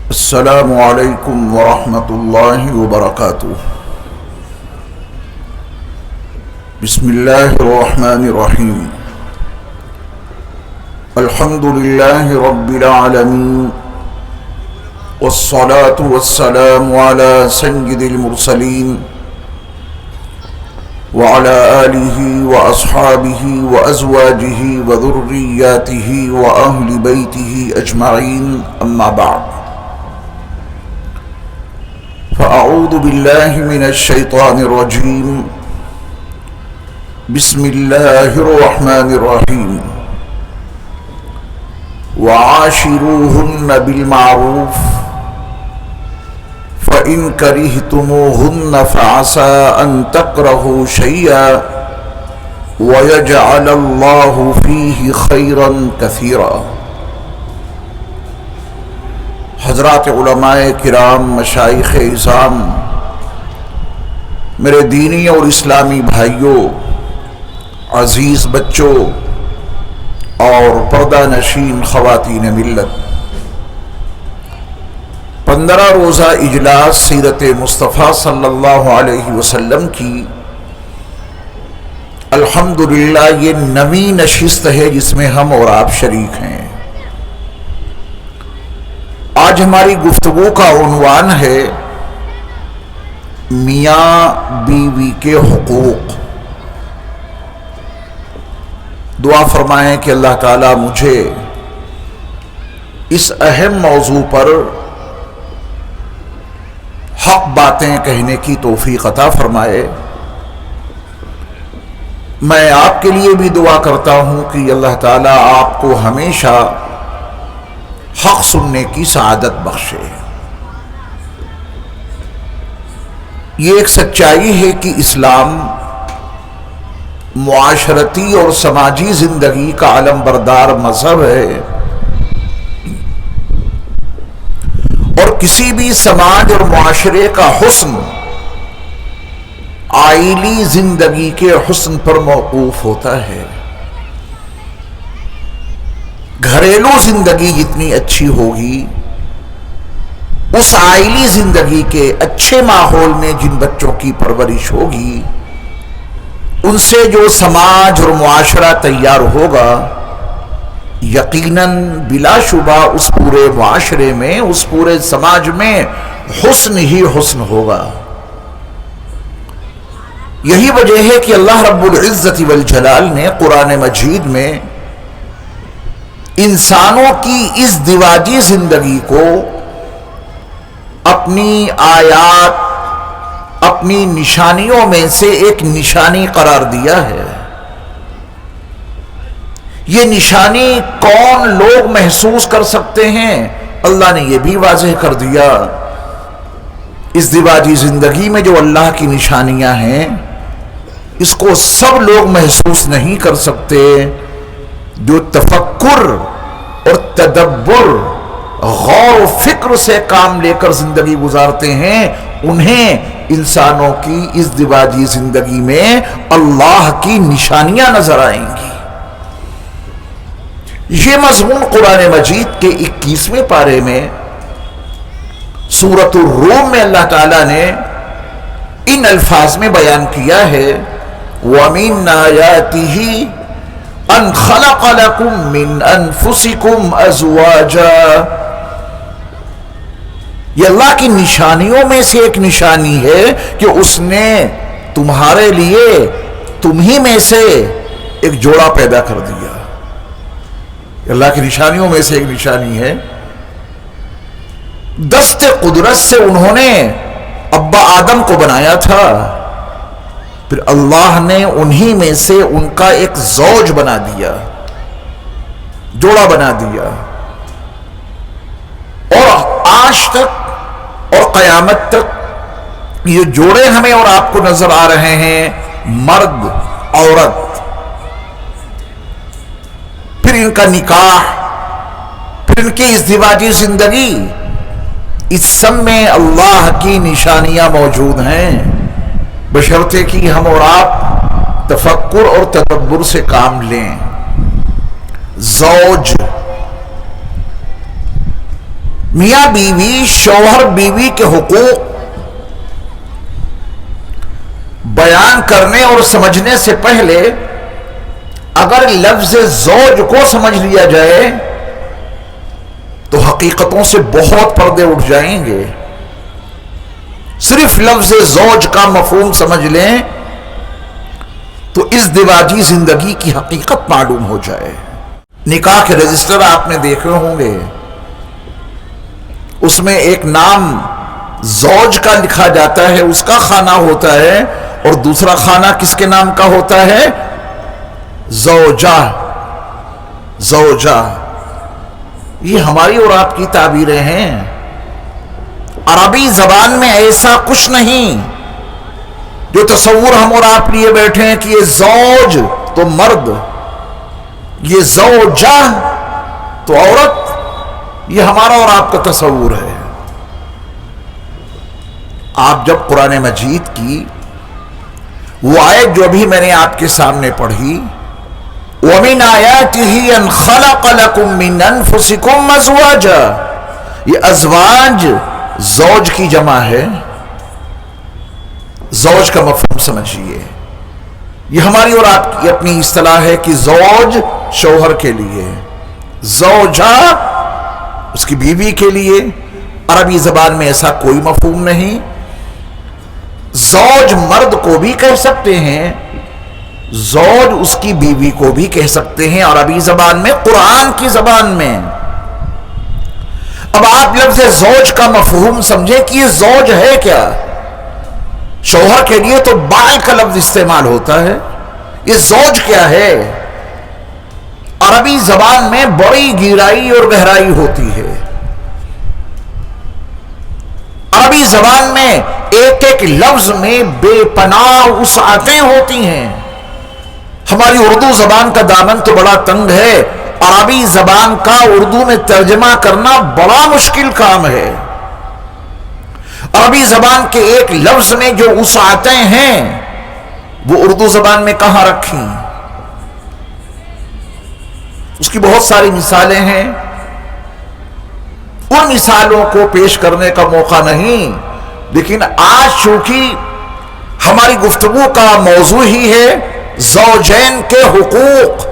السلام علیکم ورحمۃ اللہ وبرکاتہ۔ بسم اللہ الرحمن الرحیم۔ الحمد للہ رب العالمین، والصلاة والسلام على سید المرسلین وعلى آلہ واصحابہ وازواجہ وذریاتہ واہل بیتہ اجمعین، اما بعد، فأعوذ باللہ من الشیطان الرجیم۔ بسم اللہ الرحمن الرحیم۔ وعاشروہن بالمعروف فإن کرہتموہن فعسى أن تکرہوا شیئا ویجعل اللہ فیہ خیرا کثیرا۔ حضرات علماء کرام، مشائخ اعظام، میرے دینی اور اسلامی بھائیوں، عزیز بچوں اور پردہ نشین خواتین ملت، 15 روزہ اجلاس سیرت مصطفیٰ صلی اللہ علیہ وسلم کی الحمدللہ یہ 9ویں نشست ہے جس میں ہم اور آپ شریک ہیں۔ آج ہماری گفتگو کا عنوان ہے میاں بیوی کے حقوق۔ دعا فرمائیں کہ اللہ تعالیٰ مجھے اس اہم موضوع پر حق باتیں کہنے کی توفیق عطا فرمائے۔ میں آپ کے لیے بھی دعا کرتا ہوں کہ اللہ تعالیٰ آپ کو ہمیشہ حق سننے کی سعادت بخشے۔ یہ ایک سچائی ہے کہ اسلام معاشرتی اور سماجی زندگی کا علم بردار مذہب ہے، اور کسی بھی سماج اور معاشرے کا حسن آئلی زندگی کے حسن پر موقوف ہوتا ہے۔ گھریلو زندگی جتنی اچھی ہوگی، اس آئلی زندگی کے اچھے ماحول میں جن بچوں کی پرورش ہوگی، ان سے جو سماج اور معاشرہ تیار ہوگا، یقیناً بلا شبہ اس پورے معاشرے میں، اس پورے سماج میں حسن ہی حسن ہوگا۔ یہی وجہ ہے کہ اللہ رب العزت والجلال نے قرآن مجید میں انسانوں کی اس ازدواجی زندگی کو اپنی آیات، اپنی نشانیوں میں سے ایک نشانی قرار دیا ہے۔ یہ نشانی کون لوگ محسوس کر سکتے ہیں؟ اللہ نے یہ بھی واضح کر دیا۔ ازدواجی زندگی میں جو اللہ کی نشانیاں ہیں، اس کو سب لوگ محسوس نہیں کر سکتے۔ جو تفکر اور تدبر، غور و فکر سے کام لے کر زندگی گزارتے ہیں، انہیں انسانوں کی ازدواجی زندگی میں اللہ کی نشانیاں نظر آئیں گی۔ یہ مضمون قرآن مجید کے 21ویں پارے میں سورۃ الروم میں اللہ تعالیٰ نے ان الفاظ میں بیان کیا ہے، وَمِنْ آيَاتِهِ أَنْ خَلَقَ لَكُم مِّنْ أَنفُسِكُمْ أَزْوَاجًا۔ یہ اللہ کی نشانیوں میں سے ایک نشانی ہے کہ اس نے تمہارے لیے تم ہی میں سے ایک جوڑا پیدا کر دیا۔ اللہ کی نشانیوں میں سے ایک نشانی ہے۔ دست قدرت سے انہوں نے ابا آدم کو بنایا تھا، پھر اللہ نے انہی میں سے ان کا ایک زوج بنا دیا، جوڑا بنا دیا، اور آج تک اور قیامت تک یہ جوڑے ہمیں اور آپ کو نظر آ رہے ہیں، مرد عورت، پھر ان کا نکاح، پھر ان کی ازدواجی زندگی، اس سب میں اللہ کی نشانیاں موجود ہیں، بشرطے کہ ہم اور آپ تفکر اور تدبر سے کام لیں. زوج، میاں بیوی، شوہر بیوی کے حقوق بیان کرنے اور سمجھنے سے پہلے اگر لفظ زوج کو سمجھ لیا جائے تو حقیقتوں سے بہت پردے اٹھ جائیں گے. صرف لفظ زوج کا مفہوم سمجھ لیں تو اس دیواجی زندگی کی حقیقت معلوم ہو جائے. نکاح کے رجسٹر آپ نے دیکھے ہوں گے، اس میں ایک نام زوج کا لکھا جاتا ہے، اس کا خانہ ہوتا ہے، اور دوسرا خانہ کس کے نام کا ہوتا ہے؟ زوجہ. زوجہ یہ ہماری اور آپ کی تعبیریں ہیں. عربی زبان میں ایسا کچھ نہیں جو تصور ہم اور آپ لیے بیٹھے ہیں کہ یہ زوج تو مرد، یہ زوجہ تو عورت. یہ ہمارا اور آپ کا تصور ہے. آپ جب قرآن مجید کی وہ آیت جو ابھی میں نے آپ کے سامنے پڑھی، وَمِنْ آيَاتِهِ أَنْ خَلَقَ لَكُم مِّنْ أَنفُسِكُمْ أَزْوَاجًا، یہ ازواج زوج کی جمع ہے. زوج کا مفہوم سمجھیے. یہ ہماری اور آپ کی اپنی اصطلاح ہے کہ زوج شوہر کے لیے، زوجہ اس کی بیوی کے لیے. عربی زبان میں ایسا کوئی مفہوم نہیں. زوج مرد کو بھی کہہ سکتے ہیں، زوج اس کی بیوی کو بھی کہہ سکتے ہیں عربی زبان میں، قرآن کی زبان میں. اب آپ لفظ زوج کا مفہوم سمجھیں کہ یہ زوج ہے کیا. شوہر کے لیے تو بال کا لفظ استعمال ہوتا ہے، یہ زوج کیا ہے؟ عربی زبان میں بڑی گہرائی اور گہرائی ہوتی ہے. عربی زبان میں ایک ایک لفظ میں بے پناہ وسعتیں ہوتی ہیں. ہماری اردو زبان کا دامن تو بڑا تنگ ہے، عربی زبان کا اردو میں ترجمہ کرنا بڑا مشکل کام ہے. عربی زبان کے ایک لفظ میں جو وسعتیں ہیں وہ اردو زبان میں کہاں رکھیں؟ اس کی بہت ساری مثالیں ہیں. ان مثالوں کو پیش کرنے کا موقع نہیں، لیکن آج چونکہ ہماری گفتگو کا موضوع ہی ہے زوجین کے حقوق،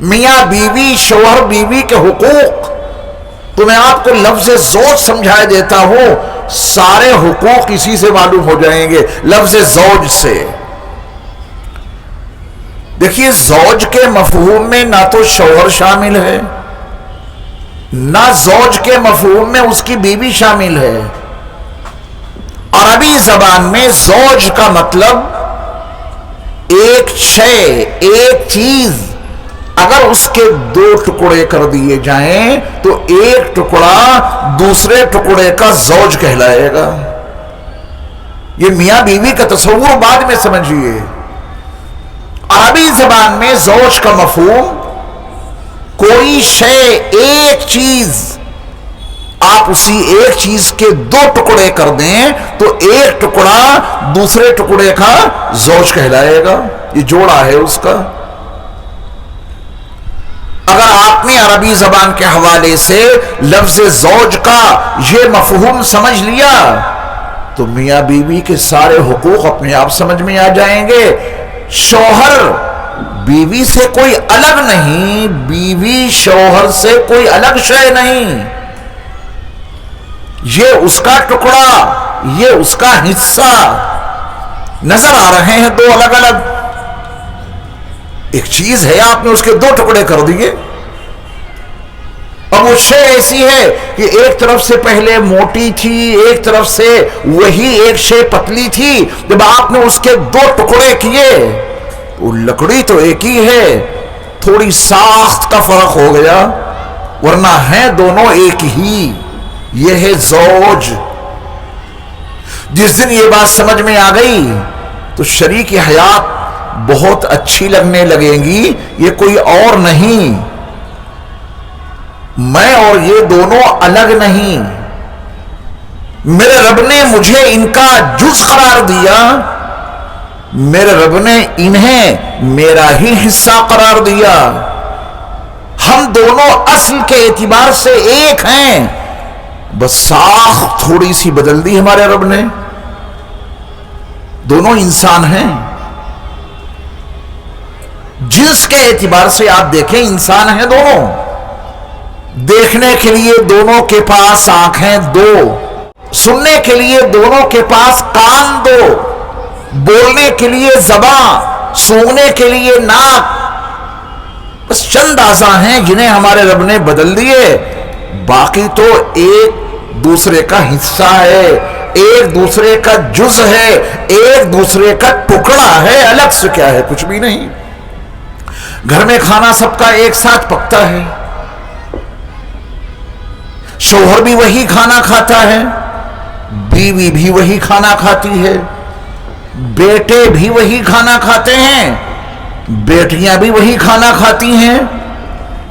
میاں بیوی، شوہر بیوی کے حقوق، تو میں آپ کو لفظ زوج سمجھائے دیتا ہوں. سارے حقوق اسی سے معلوم ہو جائیں گے، لفظ زوج سے. دیکھیے زوج کے مفہوم میں نہ تو شوہر شامل ہے، نہ زوج کے مفہوم میں اس کی بیوی شامل ہے. عربی زبان میں زوج کا مطلب ایک شے، ایک چیز اگر اس کے دو ٹکڑے کر دیے جائیں تو ایک ٹکڑا دوسرے ٹکڑے کا زوج کہلائے گا. یہ میاں بیوی کا تصور بعد میں سمجھیے. عربی زبان میں زوج کا مفہوم کوئی شے، ایک چیز، آپ اسی ایک چیز کے دو ٹکڑے کر دیں تو ایک ٹکڑا دوسرے ٹکڑے کا زوج کہلائے گا. یہ جوڑا ہے اس کا. اگر آپ نے عربی زبان کے حوالے سے لفظ زوج کا یہ مفہوم سمجھ لیا تو میاں بیوی کے سارے حقوق اپنے آپ سمجھ میں آ جائیں گے. شوہر بیوی سے کوئی الگ نہیں، بیوی شوہر سے کوئی الگ شے نہیں. یہ اس کا ٹکڑا، یہ اس کا حصہ. نظر آ رہے ہیں دو الگ الگ. ایک چیز ہے، آپ نے اس کے دو ٹکڑے کر دیے. اور وہ شے ایسی ہے کہ ایک طرف سے پہلے موٹی تھی، ایک طرف سے وہی ایک شے پتلی تھی. جب آپ نے اس کے دو ٹکڑے کیے تو لکڑی تو ایک ہی ہے، تھوڑی ساخت کا فرق ہو گیا، ورنہ ہیں دونوں ایک ہی. یہ ہے زوج. جس دن یہ بات سمجھ میں آ گئی تو شریک حیات بہت اچھی لگنے لگیں گی. یہ کوئی اور نہیں، میں اور یہ دونوں الگ نہیں. میرے رب نے مجھے ان کا جز قرار دیا، میرے رب نے انہیں میرا ہی حصہ قرار دیا. ہم دونوں اصل کے اعتبار سے ایک ہیں، بس ساخت تھوڑی سی بدل دی ہمارے رب نے. دونوں انسان ہیں. جنس کے اعتبار سے آپ دیکھیں انسان ہیں دونوں. دیکھنے کے لیے دونوں کے پاس آنکھیں دو، سننے کے لیے دونوں کے پاس کان دو، بولنے کے لیے زبان، سونگنے کے لیے ناک. بس چند اعضاء ہیں جنہیں ہمارے رب نے بدل دیے، باقی تو ایک دوسرے کا حصہ ہے، ایک دوسرے کا جز ہے، ایک دوسرے کا ٹکڑا ہے. الگ سے کیا ہے؟ کچھ بھی نہیں. گھر میں کھانا سب کا ایک ساتھ پکتا ہے، شوہر بھی وہی کھانا کھاتا ہے، بیوی بھی وہی کھانا کھاتی ہے، بیٹے بھی وہی کھانا کھاتے ہیں، بیٹیاں بھی وہی کھانا کھاتی ہیں.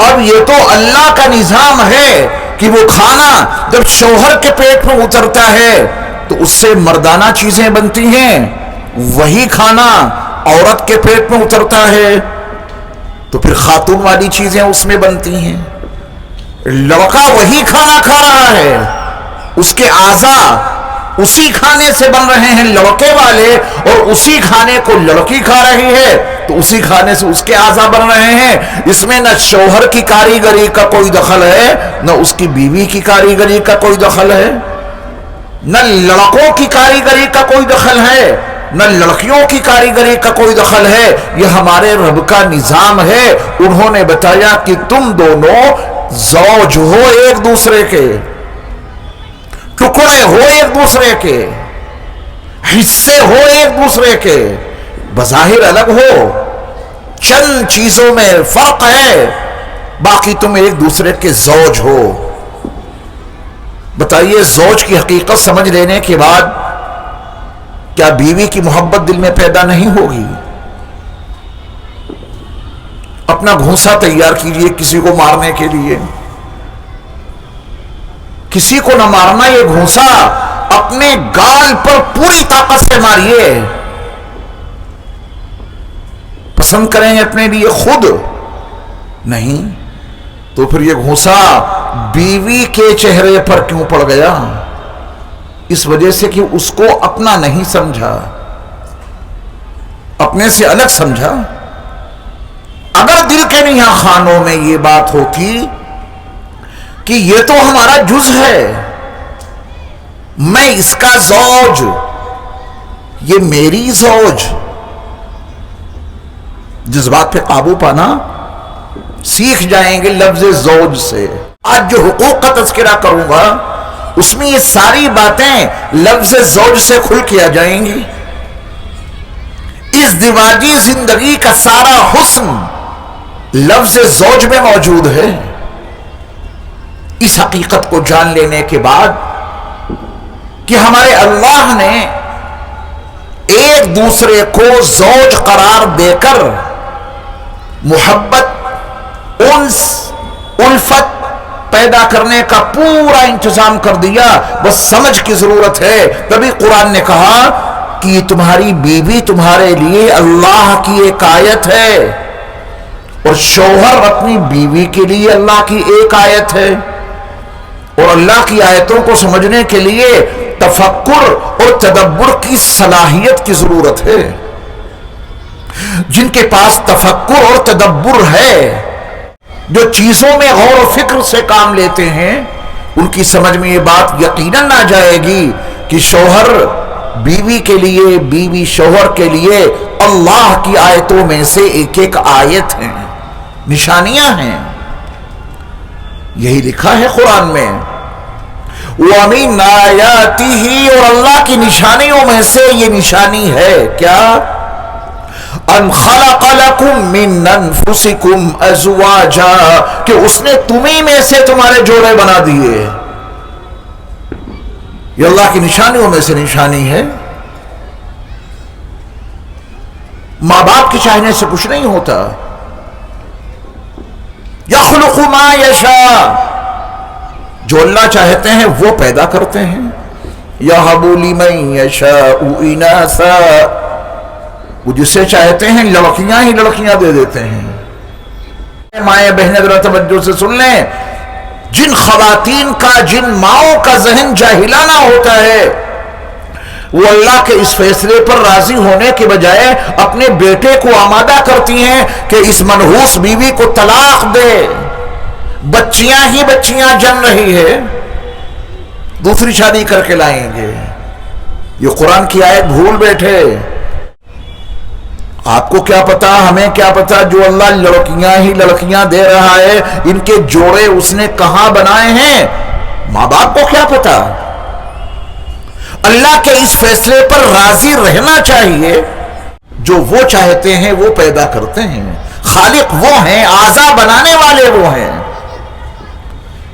اب یہ تو اللہ کا نظام ہے کہ وہ کھانا جب شوہر کے پیٹ میں اترتا ہے تو اس سے مردانہ چیزیں بنتی ہیں، وہی کھانا عورت کے پیٹ میں اترتا ہے تو پھر خاتون والی چیزیں اس میں بنتی ہیں. لڑکا وہی کھانا کھا رہا ہے، اس کے اعضاء اسی کھانے سے بن رہے ہیں لڑکے والے، اور اسی کھانے کو لڑکی کھا رہی ہے تو اسی کھانے سے اس کے اعضاء بن رہے ہیں. اس میں نہ شوہر کی کاریگری کا کوئی دخل ہے، نہ اس کی بیوی کی کاریگری کا کوئی دخل ہے، نہ لڑکوں کی کاریگری کا کوئی دخل ہے، نہ لڑکیوں کی کاریگری کا کوئی دخل ہے. یہ ہمارے رب کا نظام ہے. انہوں نے بتایا کہ تم دونوں زوج ہو ایک دوسرے کے، ٹکڑے ہو ایک دوسرے کے، حصے ہو ایک دوسرے کے. بظاہر الگ ہو، چند چیزوں میں فرق ہے، باقی تم ایک دوسرے کے زوج ہو. بتائیے زوج کی حقیقت سمجھ لینے کے بعد کیا بیوی کی محبت دل میں پیدا نہیں ہوگی؟ اپنا گھونسا تیار کیجئے کسی کو مارنے کے لیے. کسی کو نہ مارنا، یہ گھونسا اپنے گال پر پوری طاقت سے ماریے. پسند کریں اپنے لیے خود نہیں تو پھر یہ گھونسا بیوی کے چہرے پر کیوں پڑ گیا؟ اس وجہ سے کہ اس کو اپنا نہیں سمجھا، اپنے سے الگ سمجھا. اگر دل کے نیا خانوں میں یہ بات ہوتی کہ یہ تو ہمارا جز ہے، میں اس کا زوج، یہ میری زوج، جذبات پہ قابو پانا سیکھ جائیں گے لفظ زوج سے. آج جو حقوق کا تذکرہ کروں گا اس میں یہ ساری باتیں لفظ زوج سے کھل کے آ جائیں گی. اس ازدواجی زندگی کا سارا حسن لفظ زوج میں موجود ہے. اس حقیقت کو جان لینے کے بعد کہ ہمارے اللہ نے ایک دوسرے کو زوج قرار دے کر محبت، انس، الفت پیدا کرنے کا پورا انتظام کر دیا. بس سمجھ کی ضرورت ہے. تبھی قرآن نے کہا کہ تمہاری بیوی تمہارے لیے اللہ کی ایک آیت ہے، اور شوہر اپنی بیوی کے لیے اللہ کی ایک آیت ہے. اور اللہ کی آیتوں کو سمجھنے کے لیے تفکر اور تدبر کی صلاحیت کی ضرورت ہے. جن کے پاس تفکر اور تدبر ہے، جو چیزوں میں غور و فکر سے کام لیتے ہیں، ان کی سمجھ میں یہ بات یقیناً آ جائے گی کہ شوہر بیوی کے لیے، بیوی شوہر کے لیے اللہ کی آیتوں میں سے ایک ایک آیت ہیں، نشانیاں ہیں. یہی لکھا ہے قرآن میں. وَمِنْ آيَاتِهِ، اور اللہ کی نشانیوں میں سے یہ نشانی ہے کیا؟ ان خلق لکم من انفسکم ازواجا، کہ اس نے تمہیں میں سے تمہارے جوڑے بنا دیے. یہ اللہ کی نشانیوں میں سے نشانی ہے. ماں باپ کے چاہنے سے کچھ نہیں ہوتا. یخلق ما یشاء، جو اللہ چاہتے ہیں وہ پیدا کرتے ہیں. یہب لمن یشاء اناثا، وہ جسے چاہتے ہیں لڑکیاں ہی لڑکیاں دے دیتے ہیں۔ مائیں بہنیں ذرا توجہ سے سن لیں، جن خواتین کا، جن ماؤں کا ذہن جاہلانہ ہوتا ہے، وہ اللہ کے اس فیصلے پر راضی ہونے کے بجائے اپنے بیٹے کو آمادہ کرتی ہیں کہ اس منحوس بیوی کو طلاق دے، بچیاں ہی بچیاں جن رہی ہے، دوسری شادی کر کے لائیں گے۔ یہ قرآن کی آیت بھول بیٹھے۔ آپ کو کیا پتا، ہمیں کیا پتا، جو اللہ لڑکیاں ہی لڑکیاں دے رہا ہے، ان کے جوڑے اس نے کہاں بنائے ہیں، ماں باپ کو کیا پتا۔ اللہ کے اس فیصلے پر راضی رہنا چاہیے، جو وہ چاہتے ہیں وہ پیدا کرتے ہیں، خالق وہ ہیں، اعضا بنانے والے وہ ہیں۔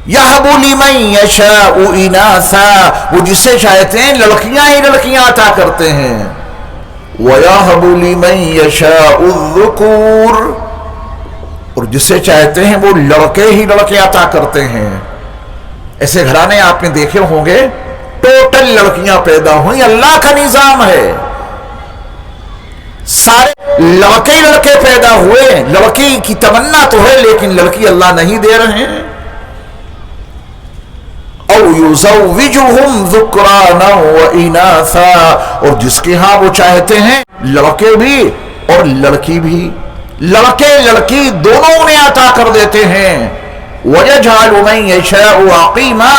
یَهَبُ لِمَن یَشَاءُ إِنَاثًا، وہ جسے چاہتے ہیں لڑکیاں ہی لڑکیاں عطا کرتے ہیں۔ وَيَهَبُ لِمَن يَشَاءُ الذُّكُورَ، اور جسے چاہتے ہیں وہ لڑکے ہی لڑکے عطا کرتے ہیں۔ ایسے گھرانے آپ نے دیکھے ہوں گے، ٹوٹل لڑکیاں پیدا ہوئیں، اللہ کا نظام ہے، سارے لڑکے ہی لڑکے پیدا ہوئے۔ لڑکی کی تمنا تو ہے لیکن لڑکی اللہ نہیں دے رہے ہیں۔ او یزوجہم ذکرانا و اناثا، اور جس کے ہاں وہ چاہتے ہیں لڑکے بھی اور لڑکی بھی، لڑکے لڑکی دونوں انہیں عطا کر دیتے ہیں۔ وَيَجْعَلُ مَن يَشَاءُ عَقِيمًا،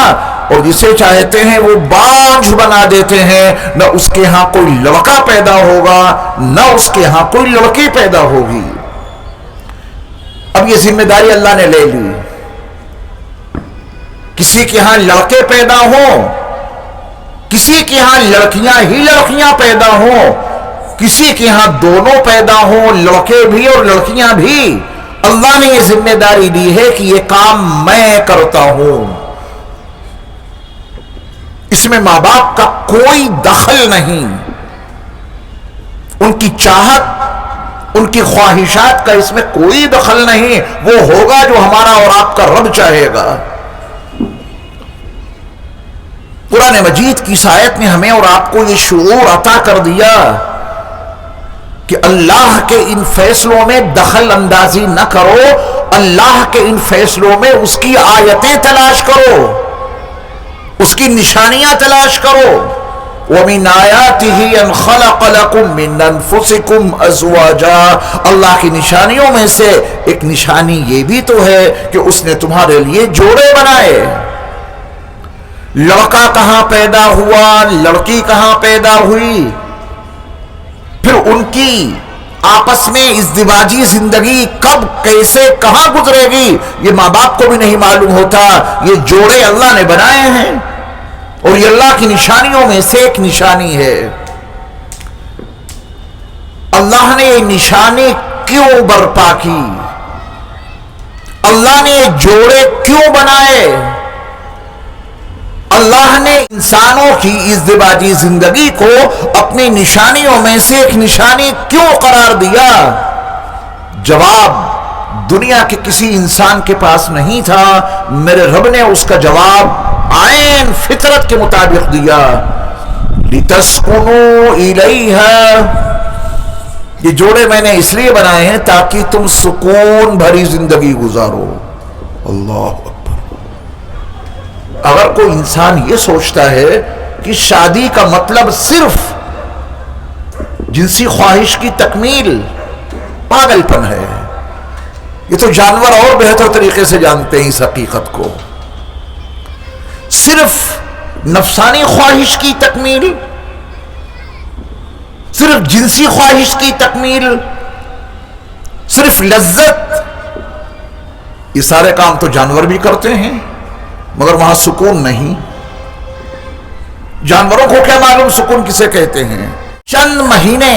اور جسے چاہتے ہیں وہ بانجھ بنا دیتے ہیں، نہ اس کے ہاں کوئی لڑکا پیدا ہوگا نہ اس کے ہاں کوئی لڑکی پیدا ہوگی۔ اب یہ ذمہ داری اللہ نے لے لی، کسی کے ہاں لڑکے پیدا ہوں، کسی کے ہاں لڑکیاں ہی لڑکیاں پیدا ہوں، کسی کے ہاں دونوں پیدا ہوں، لڑکے بھی اور لڑکیاں بھی، اللہ نے یہ ذمہ داری دی ہے کہ یہ کام میں کرتا ہوں، اس میں ماں باپ کا کوئی دخل نہیں، ان کی چاہت، ان کی خواہشات کا اس میں کوئی دخل نہیں، وہ ہوگا جو ہمارا اور آپ کا رب چاہے گا۔ قرآن مجید کی اس آیت نے ہمیں اور آپ کو یہ شعور عطا کر دیا کہ اللہ کے ان فیصلوں میں دخل اندازی نہ کرو، اللہ کے ان فیصلوں میں اس کی آیتیں تلاش کرو، اس کی نشانیاں تلاش کرو۔ وَمِنْ آيَاتِهِ أَنْ خَلَقَ لَكُم مِّنْ أَنفُسِكُمْ أَزْوَاجًا، اللہ کی نشانیوں میں سے ایک نشانی یہ بھی تو ہے کہ اس نے تمہارے لیے جوڑے بنائے۔ لڑکا کہاں پیدا ہوا، لڑکی کہاں پیدا ہوئی، پھر ان کی آپس میں ازدواجی زندگی کب کیسے کہاں گزرے گی، یہ ماں باپ کو بھی نہیں معلوم ہوتا۔ یہ جوڑے اللہ نے بنائے ہیں اور یہ اللہ کی نشانیوں میں سے ایک نشانی ہے۔ اللہ نے یہ نشانی کیوں برپا کی، اللہ نے یہ جوڑے کیوں بنائے، اللہ نے انسانوں کی ازدواجی زندگی کو اپنی نشانیوں میں سے ایک نشانی کیوں قرار دیا؟ جواب دنیا کے کسی انسان کے پاس نہیں تھا، میرے رب نے اس کا جواب عین فطرت کے مطابق دیا۔ لِتَسْكُنُوا إِلَيْهَا، یہ جوڑے میں نے اس لیے بنائے ہیں تاکہ تم سکون بھری زندگی گزارو۔ اللہ، اگر کوئی انسان یہ سوچتا ہے کہ شادی کا مطلب صرف جنسی خواہش کی تکمیل، پاگل پن ہے۔ یہ تو جانور اور بہتر طریقے سے جانتے ہیں اس حقیقت کو۔ صرف نفسانی خواہش کی تکمیل، صرف جنسی خواہش کی تکمیل، صرف لذت، یہ سارے کام تو جانور بھی کرتے ہیں مگر وہاں سکون نہیں۔ جانوروں کو کیا معلوم سکون کسے کہتے ہیں؟ چند مہینے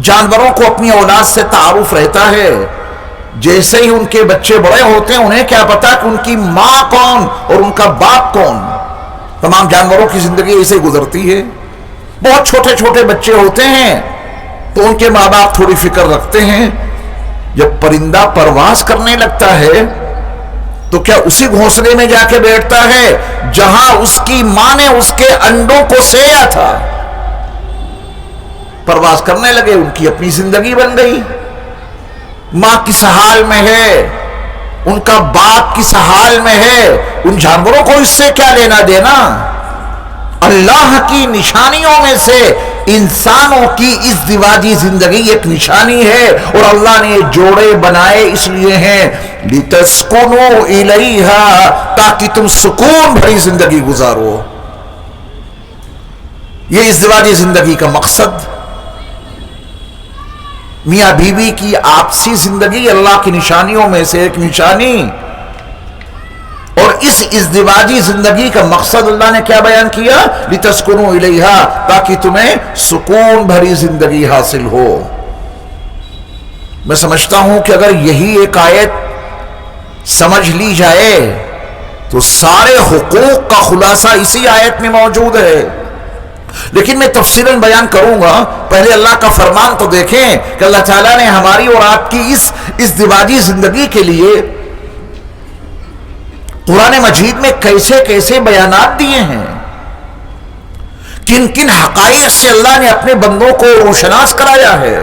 جانوروں کو اپنی اولاد سے تعارف رہتا ہے، جیسے ہی ان کے بچے بڑے ہوتے ہیں انہیں کیا پتا کہ ان کی ماں کون اور ان کا باپ کون۔ تمام جانوروں کی زندگی ایسے گزرتی ہے۔ بہت چھوٹے چھوٹے بچے ہوتے ہیں تو ان کے ماں باپ تھوڑی فکر رکھتے ہیں، جب پرندہ پرواز کرنے لگتا ہے تو کیا اسی گھونسلے میں جا کے بیٹھتا ہے جہاں اس کی ماں نے اس کے انڈوں کو سیا تھا؟ پرواز کرنے لگے، ان کی اپنی زندگی بن گئی. ماں کس حال میں ہے، ان کا باپ کس حال میں ہے، ان جانوروں کو اس سے کیا لینا دینا. اللہ کی نشانیوں میں سے انسانوں کی ازدواجی زندگی ایک نشانی ہے، اور اللہ نے جوڑے بنائے اس لیے ہیں لِتَسْكُنُوا إِلَيْهَا، تاکہ تم سکون بھری زندگی گزارو. یہ ازدواجی زندگی کا مقصد. میاں بیوی کی آپسی زندگی اللہ کی نشانیوں میں سے ایک نشانی، اور اس ازدواجی زندگی کا مقصد اللہ نے کیا بیان کیا؟ لِتَسْكُنُوا إِلَيْهَا، تاکہ تمہیں سکون بھری زندگی حاصل ہو. میں سمجھتا ہوں کہ اگر یہی ایک آیت سمجھ لی جائے تو سارے حقوق کا خلاصہ اسی آیت میں موجود ہے. لیکن میں تفصیلاً بیان کروں گا. پہلے اللہ کا فرمان تو دیکھیں کہ اللہ تعالیٰ نے ہماری اور آپ کی اس ازدواجی زندگی کے لیے قرآن مجید میں کیسے کیسے بیانات دیے ہیں، کن کن حقائق سے اللہ نے اپنے بندوں کو روشناس کرایا ہے.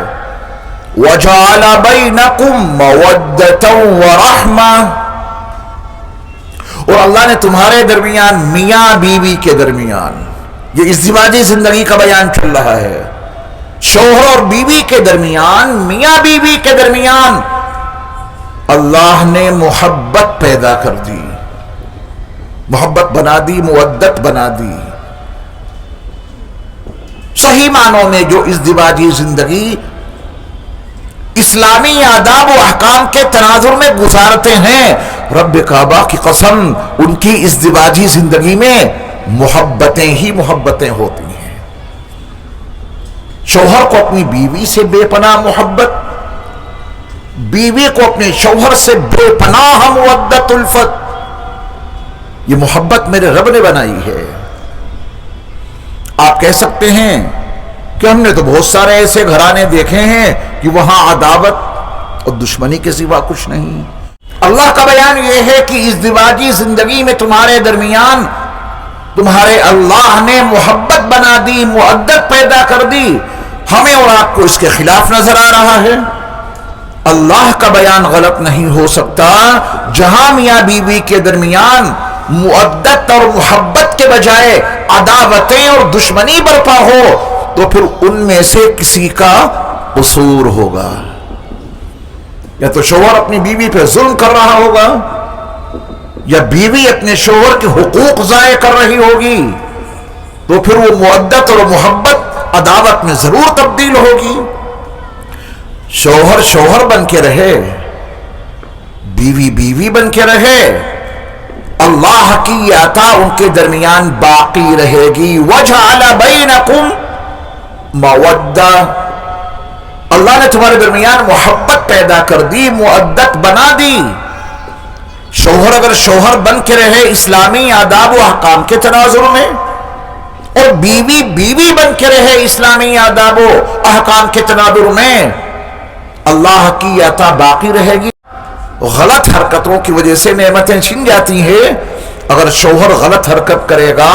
وَجَعَلَ بَيْنَكُمْ مَوَدَّةً وَرَحْمَةً، اور اللہ نے تمہارے درمیان، میاں بیوی کے درمیان، یہ ازدواجی زندگی کا بیان چل رہا ہے، شوہر اور بیوی کے درمیان، میاں بیوی کے درمیان اللہ نے محبت پیدا کر دی، محبت بنا دی، مودت بنا دی. صحیح معنوں میں جو ازدواجی زندگی اسلامی آداب و احکام کے تناظر میں گزارتے ہیں، رب کعبہ کی قسم ان کی ازدواجی زندگی میں محبتیں ہی محبتیں ہوتی ہیں. شوہر کو اپنی بیوی سے بے پناہ محبت، بیوی کو اپنے شوہر سے بے پناہ مودت الفت. یہ محبت میرے رب نے بنائی ہے. آپ کہہ سکتے ہیں کہ ہم نے تو بہت سارے ایسے گھرانے دیکھے ہیں کہ وہاں عداوت اور دشمنی کے سوا کچھ نہیں. اللہ کا بیان یہ ہے کہ ازدواجی زندگی میں تمہارے درمیان تمہارے اللہ نے محبت بنا دی، مودت پیدا کر دی. ہمیں اور آپ کو اس کے خلاف نظر آ رہا ہے. اللہ کا بیان غلط نہیں ہو سکتا. جہاں میاں بیوی کے درمیان مودت اور محبت کے بجائے عداوتیں اور دشمنی برپا ہو تو پھر ان میں سے کسی کا قصور ہوگا. یا تو شوہر اپنی بیوی پہ ظلم کر رہا ہوگا، یا بیوی اپنے شوہر کے حقوق ضائع کر رہی ہوگی، تو پھر وہ مودت اور محبت عداوت میں ضرور تبدیل ہوگی. شوہر شوہر بن کے رہے، بیوی بیوی بن کے رہے، اللہ کی عطا ان کے درمیان باقی رہے گی. وَجَعَلَ بَيْنَكُمْ مَوَدَّةً، اللہ نے تمہارے درمیان محبت پیدا کر دی، مودت بنا دی. شوہر اگر شوہر بن کے رہے اسلامی آداب و احکام کے تناظر میں، اور بیوی بیوی بن کے رہے اسلامی آداب و احکام کے تناظر میں، اللہ کی عطا باقی رہے گی. غلط حرکتوں کی وجہ سے نعمتیں چھن جاتی ہیں. اگر شوہر غلط حرکت کرے گا،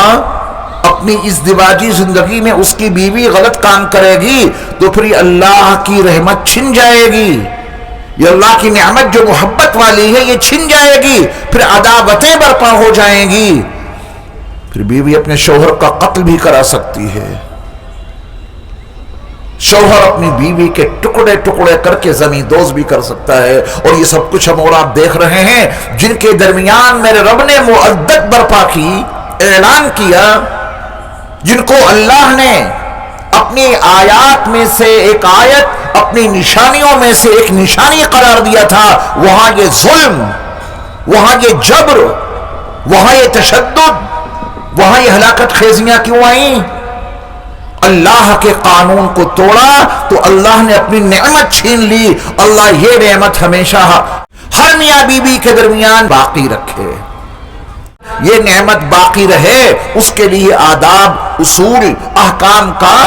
اپنی ازدواجی زندگی میں اس کی بیوی غلط کام کرے گی، تو پھر اللہ کی رحمت چھن جائے گی. یہ اللہ کی نعمت جو محبت والی ہے یہ چھن جائے گی، پھر عداوتیں برپا ہو جائیں گی. پھر بیوی اپنے شوہر کا قتل بھی کرا سکتی ہے. شوہر اپنی بیوی کے ٹکڑے ٹکڑے کر کے زمین دوز بھی کر سکتا ہے. اور یہ سب کچھ ہم اور آپ دیکھ رہے ہیں جن کے درمیان میرے رب نے مودت برپا کی، اعلان کیا، جن کو اللہ نے اپنی آیات میں سے ایک آیت، اپنی نشانیوں میں سے ایک نشانی قرار دیا تھا. وہاں یہ ظلم، وہاں یہ جبر، وہاں یہ تشدد، وہاں یہ ہلاکت خیزیاں کیوں آئیں؟ اللہ کے قانون کو توڑا تو اللہ نے اپنی نعمت چھین لی. اللہ یہ نعمت ہمیشہ ہر میاں بیوی کے درمیان باقی رکھے، یہ نعمت باقی رہے. اس کے لیے آداب، اصول، احکام کا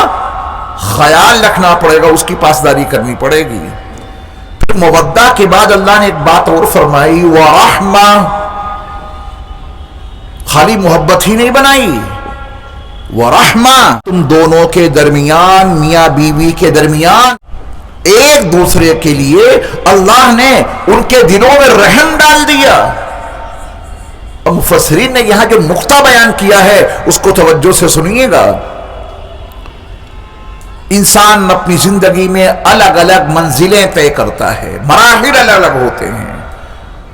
خیال رکھنا پڑے گا، اس کی پاسداری کرنی پڑے گی. پھر مودہ کے بعد اللہ نے ایک بات اور فرمائی، وَرَحْمَةً، خالی محبت ہی نہیں بنائی، ورحمہ، تم دونوں کے درمیان، میاں بیوی کے درمیان ایک دوسرے کے لیے اللہ نے ان کے دلوں میں رحم ڈال دیا۔ اور مفسرین نے یہاں جو نقطہ بیان کیا ہے اس کو توجہ سے سنیے گا۔ انسان اپنی زندگی میں الگ الگ منزلیں طے کرتا ہے، مراحل الگ الگ ہوتے ہیں۔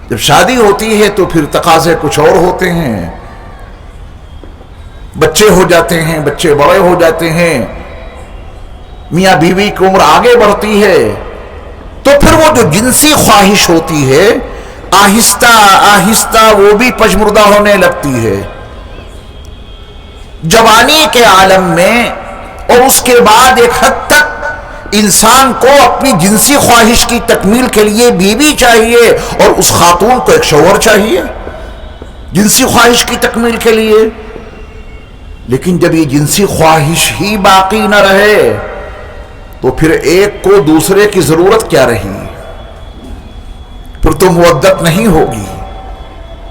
جب شادی ہوتی ہے تو پھر تقاضے کچھ اور ہوتے ہیں، بچے ہو جاتے ہیں، بچے بڑے ہو جاتے ہیں، میاں بیوی کی عمر آگے بڑھتی ہے، تو پھر وہ جو جنسی خواہش ہوتی ہے آہستہ آہستہ وہ بھی پشمردہ ہونے لگتی ہے۔ جوانی کے عالم میں اور اس کے بعد ایک حد تک انسان کو اپنی جنسی خواہش کی تکمیل کے لیے بیوی چاہیے اور اس خاتون کو ایک شوہر چاہیے جنسی خواہش کی تکمیل کے لیے۔ لیکن جب یہ جنسی خواہش ہی باقی نہ رہے تو پھر ایک کو دوسرے کی ضرورت کیا رہی؟ پھر تو مودت نہیں ہوگی،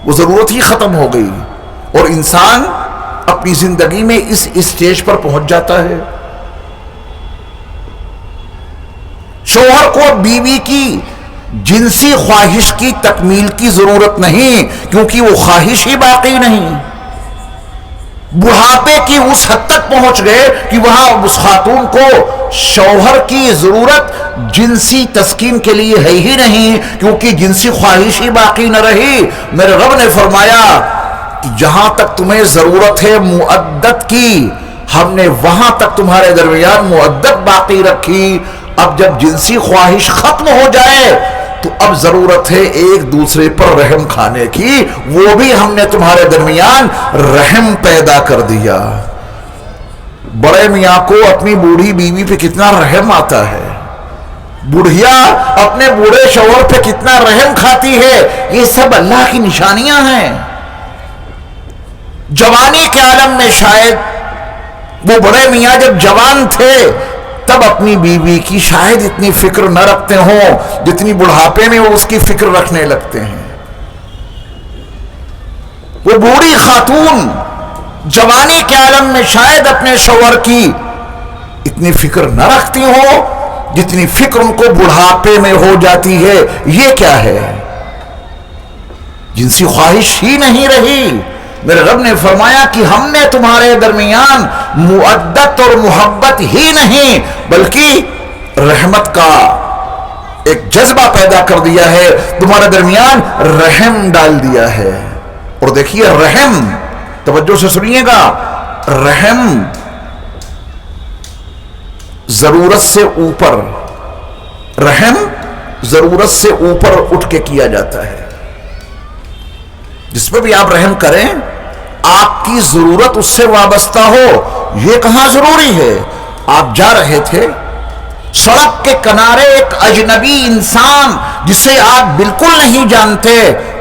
وہ ضرورت ہی ختم ہو گئی، اور انسان اپنی زندگی میں اس اسٹیج پر پہنچ جاتا ہے۔ شوہر کو بیوی کی جنسی خواہش کی تکمیل کی ضرورت نہیں، کیونکہ وہ خواہش ہی باقی نہیں۔ بڑھاپے کی اس حد تک پہنچ گئے کہ وہاں اس خاتون کو شوہر کی ضرورت جنسی تسکین کے لیے ہے ہی نہیں، کیونکہ جنسی خواہش ہی باقی نہ رہی۔ میرے رب نے فرمایا کہ جہاں تک تمہیں ضرورت ہے مودت کی، ہم نے وہاں تک تمہارے درمیان مودت باقی رکھی۔ اب جب جنسی خواہش ختم ہو جائے تو اب ضرورت ہے ایک دوسرے پر رحم کھانے کی، وہ بھی ہم نے تمہارے درمیان رحم پیدا کر دیا۔ بڑے میاں کو اپنی بوڑھی بیوی پہ کتنا رحم آتا ہے، بڑھیا اپنے بوڑھے شوہر پہ کتنا رحم کھاتی ہے، یہ سب اللہ کی نشانیاں ہیں۔ جوانی کے عالم میں شاید وہ بڑے میاں جب جوان تھے تب اپنی بیوی کی شاید اتنی فکر نہ رکھتے ہوں جتنی بڑھاپے میں وہ اس کی فکر رکھنے لگتے ہیں۔ وہ بوڑھی خاتون جوانی کے عالم میں شاید اپنے شوہر کی اتنی فکر نہ رکھتی ہوں جتنی فکر ان کو بڑھاپے میں ہو جاتی ہے۔ یہ کیا ہے؟ جنسی خواہش ہی نہیں رہی۔ میرے رب نے فرمایا کہ ہم نے تمہارے درمیان مودت اور محبت ہی نہیں بلکہ رحمت کا ایک جذبہ پیدا کر دیا ہے، تمہارے درمیان رحم ڈال دیا ہے۔ اور دیکھیے رحم، توجہ سے سنیے گا، رحم ضرورت سے اوپر، رحم ضرورت سے اوپر اٹھ کے کیا جاتا ہے۔ جس پہ بھی آپ رحم کریں آپ کی ضرورت اس سے وابستہ ہو، یہ کہاں ضروری ہے؟ آپ جا رہے تھے، سڑک کے کنارے ایک اجنبی انسان جسے آپ بالکل نہیں جانتے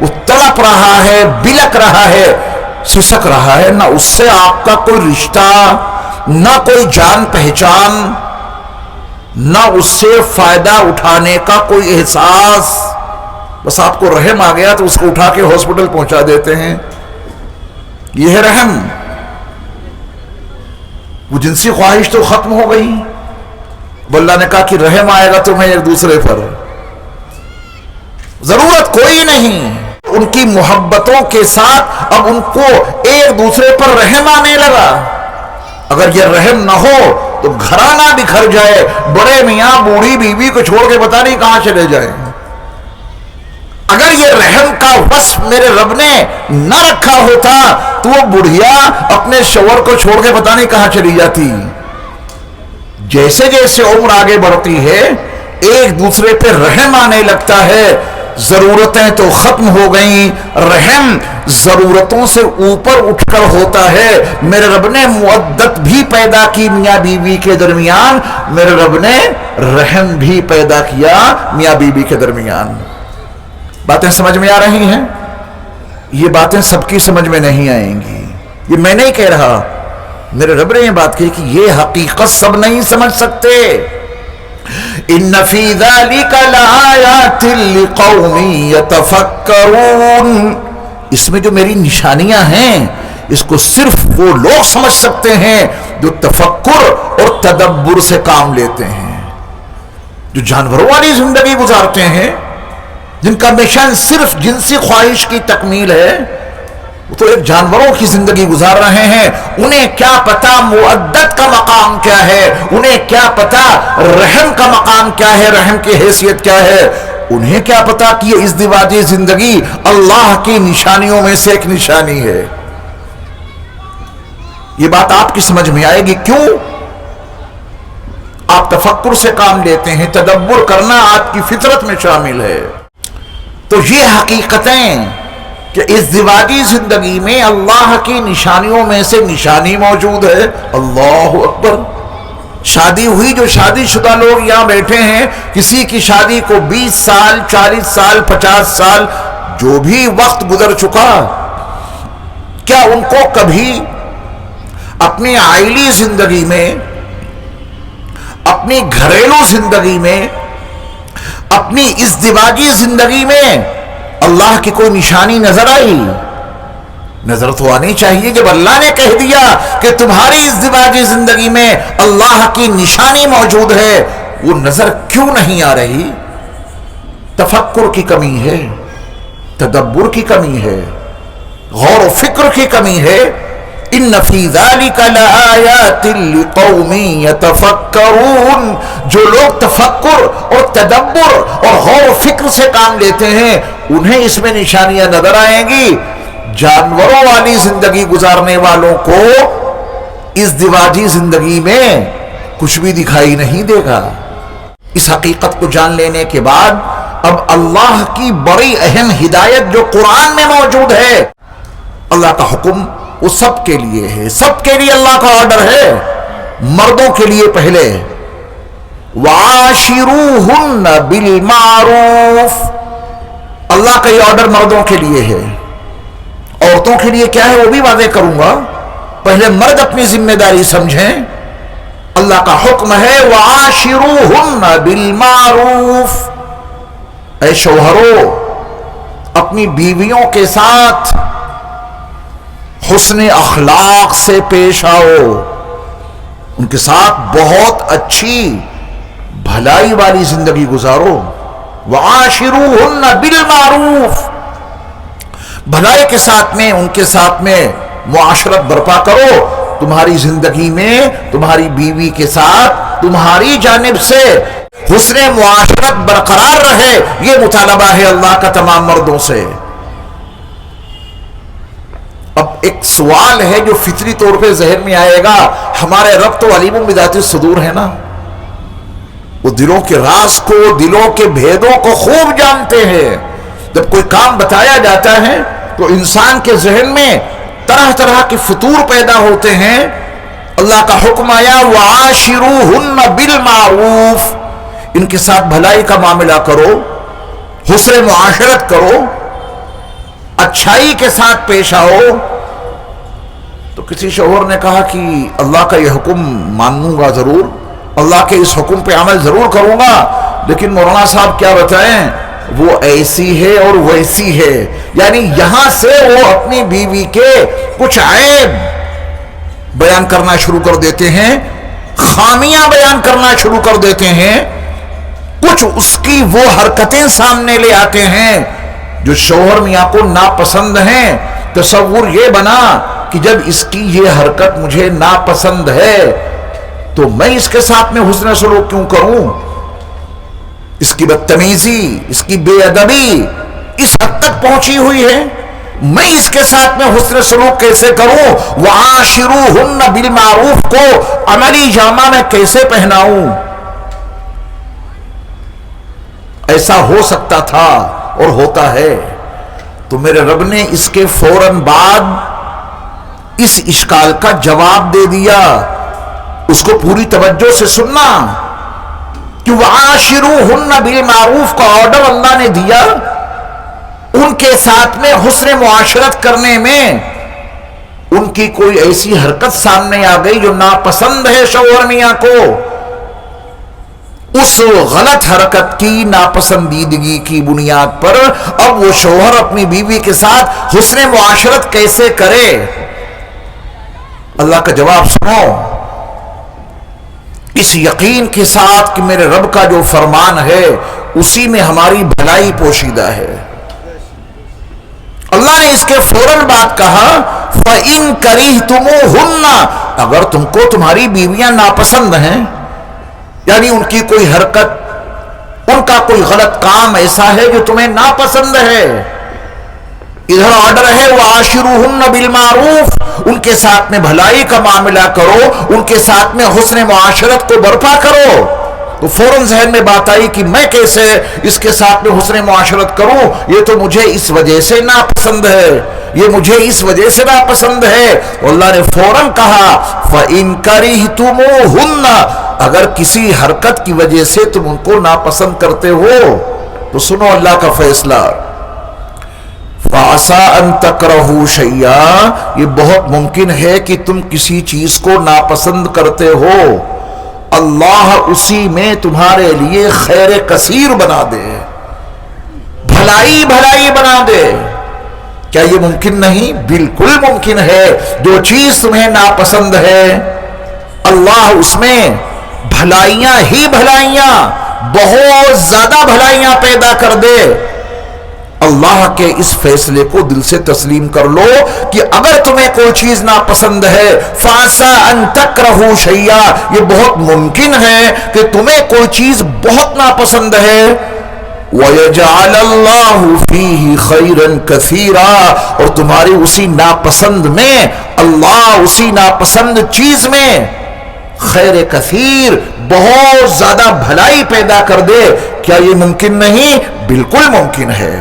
وہ تڑپ رہا ہے، بلک رہا ہے، سسک رہا ہے، نہ اس سے آپ کا کوئی رشتہ، نہ کوئی جان پہچان، نہ اس سے فائدہ اٹھانے کا کوئی احساس، بس آپ کو رحم آ گیا تو اس کو اٹھا کے ہاسپٹل پہنچا دیتے ہیں۔ یہ ہے رحم۔ وہ جنسی خواہش تو ختم ہو گئی، اللہ نے کہا کہ رحم آئے گا تمہیں ایک دوسرے پر، ضرورت کوئی نہیں۔ ان کی محبتوں کے ساتھ اب ان کو ایک دوسرے پر رحم آنے لگا۔ اگر یہ رحم نہ ہو تو گھرانہ بکھر جائے، بڑے میاں بوڑھی بیوی کو چھوڑ کے پتہ نہیں کہاں چلے جائیں۔ اگر یہ رحم کا وصف میرے رب نے نہ رکھا ہوتا تو وہ بڑھیا اپنے شوہر کو چھوڑ کے پتہ نہیں کہاں چلی جاتی۔ جیسے جیسے عمر آگے بڑھتی ہے ایک دوسرے پہ رحم آنے لگتا ہے، ضرورتیں تو ختم ہو گئیں، رحم ضرورتوں سے اوپر اٹھ کر ہوتا ہے۔ میرے رب نے مودت بھی پیدا کی میاں بیوی کے درمیان، میرے رب نے رحم بھی پیدا کیا میاں بیوی کے درمیان۔ باتیں سمجھ میں آ رہی ہیں؟ یہ باتیں سب کی سمجھ میں نہیں آئیں گی، یہ میں نہیں کہہ رہا، میرے رب نے یہ بات کہی کہ یہ حقیقت سب نہیں سمجھ سکتے۔ ان فی ذلک لآیات لقوم یتفکرون، اس میں جو میری نشانیاں ہیں اس کو صرف وہ لوگ سمجھ سکتے ہیں جو تفکر اور تدبر سے کام لیتے ہیں. جو جانوروں والی زندگی گزارتے ہیں، جن کا مشن صرف جنسی خواہش کی تکمیل ہے، وہ تو ایک جانوروں کی زندگی گزار رہے ہیں. انہیں کیا پتا مودت کا مقام کیا ہے، انہیں کیا پتا رحم کا مقام کیا ہے، رحم کی حیثیت کیا ہے. انہیں کیا پتا کہ یہ ازدواجی زندگی اللہ کی نشانیوں میں سے ایک نشانی ہے. یہ بات آپ کی سمجھ میں آئے گی. کیوں؟ آپ تفکر سے کام لیتے ہیں، تدبر کرنا آپ کی فطرت میں شامل ہے. تو یہ حقیقتیں کہ ازدواجی زندگی میں اللہ کی نشانیوں میں سے نشانی موجود ہے. اللہ اکبر. شادی ہوئی، جو شادی شدہ لوگ یہاں بیٹھے ہیں، کسی کی شادی کو 20 سال 40 سال 50 سال جو بھی وقت گزر چکا، کیا ان کو کبھی اپنی عائلی زندگی میں، اپنی گھریلو زندگی میں، اپنی ازدواجی زندگی میں اللہ کی کوئی نشانی نظر آئی؟ نظر تو آنی چاہیے. جب اللہ نے کہہ دیا کہ تمہاری ازدواجی زندگی میں اللہ کی نشانی موجود ہے، وہ نظر کیوں نہیں آ رہی؟ تفکر کی کمی ہے، تدبر کی کمی ہے، غور و فکر کی کمی ہے. ان فی ذلک لآیات لقوم یتفکرون. جو لوگ تفکر اور تدبر اور غور و فکر سے کام لیتے ہیں، انہیں اس میں نشانیاں نظر آئیں گی. جانوروں والی زندگی گزارنے والوں کو ازدواجی زندگی میں کچھ بھی دکھائی نہیں دے گا. اس حقیقت کو جان لینے کے بعد اب اللہ کی بڑی اہم ہدایت جو قرآن میں موجود ہے، اللہ کا حکم وہ سب کے لیے ہے. سب کے لیے اللہ کا آرڈر ہے. مردوں کے لیے پہلے وعاشروہن بالمعروف. اللہ کا یہ آرڈر مردوں کے لیے ہے. عورتوں کے لیے کیا ہے وہ بھی واضح کروں گا. پہلے مرد اپنی ذمہ داری سمجھیں. اللہ کا حکم ہے وعاشروہن بالمعروف. اے شوہرو، اپنی بیویوں کے ساتھ حسن اخلاق سے پیش آؤ. ان کے ساتھ بہت اچھی بھلائی والی زندگی گزارو. وعاشروہن بالمعروف. بھلائی کے ساتھ میں ان کے ساتھ میں معاشرت برپا کرو. تمہاری زندگی میں تمہاری بیوی کے ساتھ تمہاری جانب سے حسن معاشرت برقرار رہے، یہ مطالبہ ہے اللہ کا تمام مردوں سے. اب ایک سوال ہے جو فطری طور پہ ذہن میں آئے گا. ہمارے رب تو علیم بذات الصدور ہے نا، وہ دلوں کے راز کو، دلوں کے بھیدوں کو خوب جانتے ہیں. جب کوئی کام بتایا جاتا ہے تو انسان کے ذہن میں طرح طرح کے فطور پیدا ہوتے ہیں. اللہ کا حکم آیا وعاشروہن بالمعروف. ان کے ساتھ بھلائی کا معاملہ کرو، حسن معاشرت کرو، اچھائی کے ساتھ پیش آؤ. تو کسی شوہر نے کہا کہ اللہ کا یہ حکم مانوں گا ضرور، اللہ کے اس حکم پہ عمل ضرور کروں گا، لیکن مولانا صاحب کیا بتائیں، وہ ایسی ہے اور ویسی ہے. یعنی یہاں سے وہ اپنی بیوی کے کچھ عیب بیان کرنا شروع کر دیتے ہیں، خامیاں بیان کرنا شروع کر دیتے ہیں، کچھ اس کی وہ حرکتیں سامنے لے آتے ہیں جو شوہر میاں کو ناپسند ہیں. تصور یہ بنا کہ جب اس کی یہ حرکت مجھے ناپسند ہے تو میں اس کے ساتھ میں حسن سلوک کیوں کروں؟ اس کی بدتمیزی، اس کی بے ادبی اس حد تک پہنچی ہوئی ہے، میں اس کے ساتھ میں حسن سلوک کیسے کروں؟ وعاشروہن بالمعروف کو عملی جامہ میں کیسے پہناؤں؟ ایسا ہو سکتا تھا اور ہوتا ہے. تو میرے رب نے اس کے فوراً بعد اس اشکال کا جواب دے دیا. اس کو پوری توجہ سے سننا کہ وعاشروہن بالمعروف کا آرڈر اللہ نے دیا. ان کے ساتھ میں حسن معاشرت کرنے میں ان کی کوئی ایسی حرکت سامنے آ گئی جو ناپسند ہے شوہر میاں کو، اس غلط حرکت کی ناپسندیدگی کی بنیاد پر اب وہ شوہر اپنی بیوی کے ساتھ حسن معاشرت کیسے کرے؟ اللہ کا جواب سنو اس یقین کے ساتھ کہ میرے رب کا جو فرمان ہے اسی میں ہماری بھلائی پوشیدہ ہے۔ اللہ نے اس کے فوراً بات کہا فَإِن كَرِهْتُمُوهُنَّ، اگر تم کو تمہاری بیویاں ناپسند ہیں، یعنی ان کی کوئی حرکت، ان کا کوئی غلط کام ایسا ہے جو تمہیں ناپسند ہے، ادھر آرڈر ہے وَعَاشِرُوهُنَّ بِالْمَعْرُوفِ، ان کے ساتھ میں بھلائی کا معاملہ کرو، ان کے ساتھ میں حسن معاشرت کو برپا کرو، تو فوراً ذہن میں بات آئی کہ میں کیسے اس کے ساتھ میں حسن معاشرت کروں، یہ تو مجھے اس وجہ سے ناپسند ہے، یہ مجھے اس وجہ سے ناپسند ہے۔ اللہ نے فوراً کہا فَإِن كَرِهْتُمُوهُنَّ، اگر کسی حرکت کی وجہ سے تم ان کو ناپسند کرتے ہو تو سنو اللہ کا فیصلہ، فَعَسَىٰ أَن تَكْرَهُوا شَيْئًا، یہ بہت ممکن ہے کہ تم کسی چیز کو ناپسند کرتے ہو، اللہ اسی میں تمہارے لیے خیر کثیر بنا دے، بھلائی بھلائی بنا دے۔ کیا یہ ممکن نہیں؟ بالکل ممکن ہے۔ جو چیز تمہیں ناپسند ہے اللہ اس میں بھلائیاں ہی بھلائیاں، بہت زیادہ بھلائیاں پیدا کر دے۔ اللہ کے اس فیصلے کو دل سے تسلیم کر لو کہ اگر تمہیں کوئی چیز ناپسند ہے فَعَسَىٰ أَن تَكْرَهُوا شَيْئًا، یہ بہت ممکن ہے کہ تمہیں کوئی چیز بہت ناپسند ہے، وَيَجْعَلَ اللَّهُ فِيهِ خَيْرًا كَثِيرًا، اور تمہاری اسی ناپسند میں اللہ اسی ناپسند چیز میں خیر کثیر، بہت زیادہ بھلائی پیدا کر دے۔ کیا یہ ممکن نہیں؟ بالکل ممکن ہے۔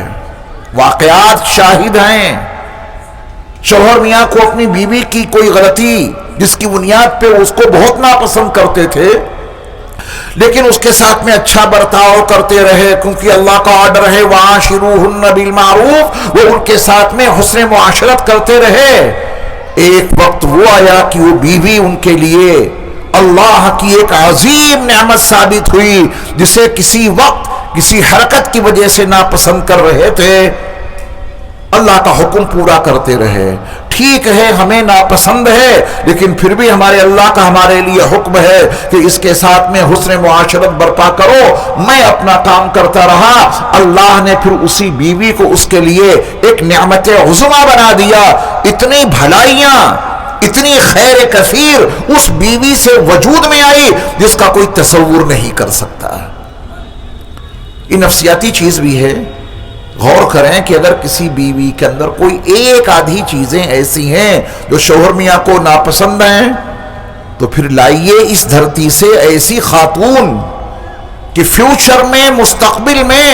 واقعات شاہد ہیں، شوہر میاں کو اپنی بیوی کی کوئی غلطی جس کی بنیاد پہ اس کو بہت ناپسند کرتے تھے لیکن اس کے ساتھ میں اچھا برتاؤ کرتے رہے، کیونکہ اللہ کا آرڈر ہے وَعَاشِرُوهُنَّ بِالْمَعْرُوفِ، وہ ان کے ساتھ میں حسن معاشرت کرتے رہے۔ ایک وقت وہ آیا کہ وہ بیوی ان کے لیے اللہ کی ایک عظیم نعمت ثابت ہوئی، جسے کسی وقت کسی حرکت کی وجہ سے ناپسند کر رہے تھے، اللہ کا حکم پورا کرتے رہے۔ ٹھیک ہے ہمیں ناپسند ہے لیکن پھر بھی ہمارے اللہ کا ہمارے لیے حکم ہے کہ اس کے ساتھ میں حسن معاشرت برپا کرو۔ میں اپنا کام کرتا رہا، اللہ نے پھر اسی بیوی کو اس کے لیے ایک نعمت عظمی بنا دیا۔ اتنی بھلائیاں، اتنی خیر کثیر اس بیوی سے وجود میں آئی جس کا کوئی تصور نہیں کر سکتا۔ یہ نفسیاتی چیز بھی ہے۔ غور کریں کہ اگر کسی بیوی کے اندر کوئی ایک آدھی چیزیں ایسی ہیں جو شوہر میاں کو ناپسند ہیں تو پھر لائیے اس دھرتی سے ایسی خاتون کہ فیوچر میں، مستقبل میں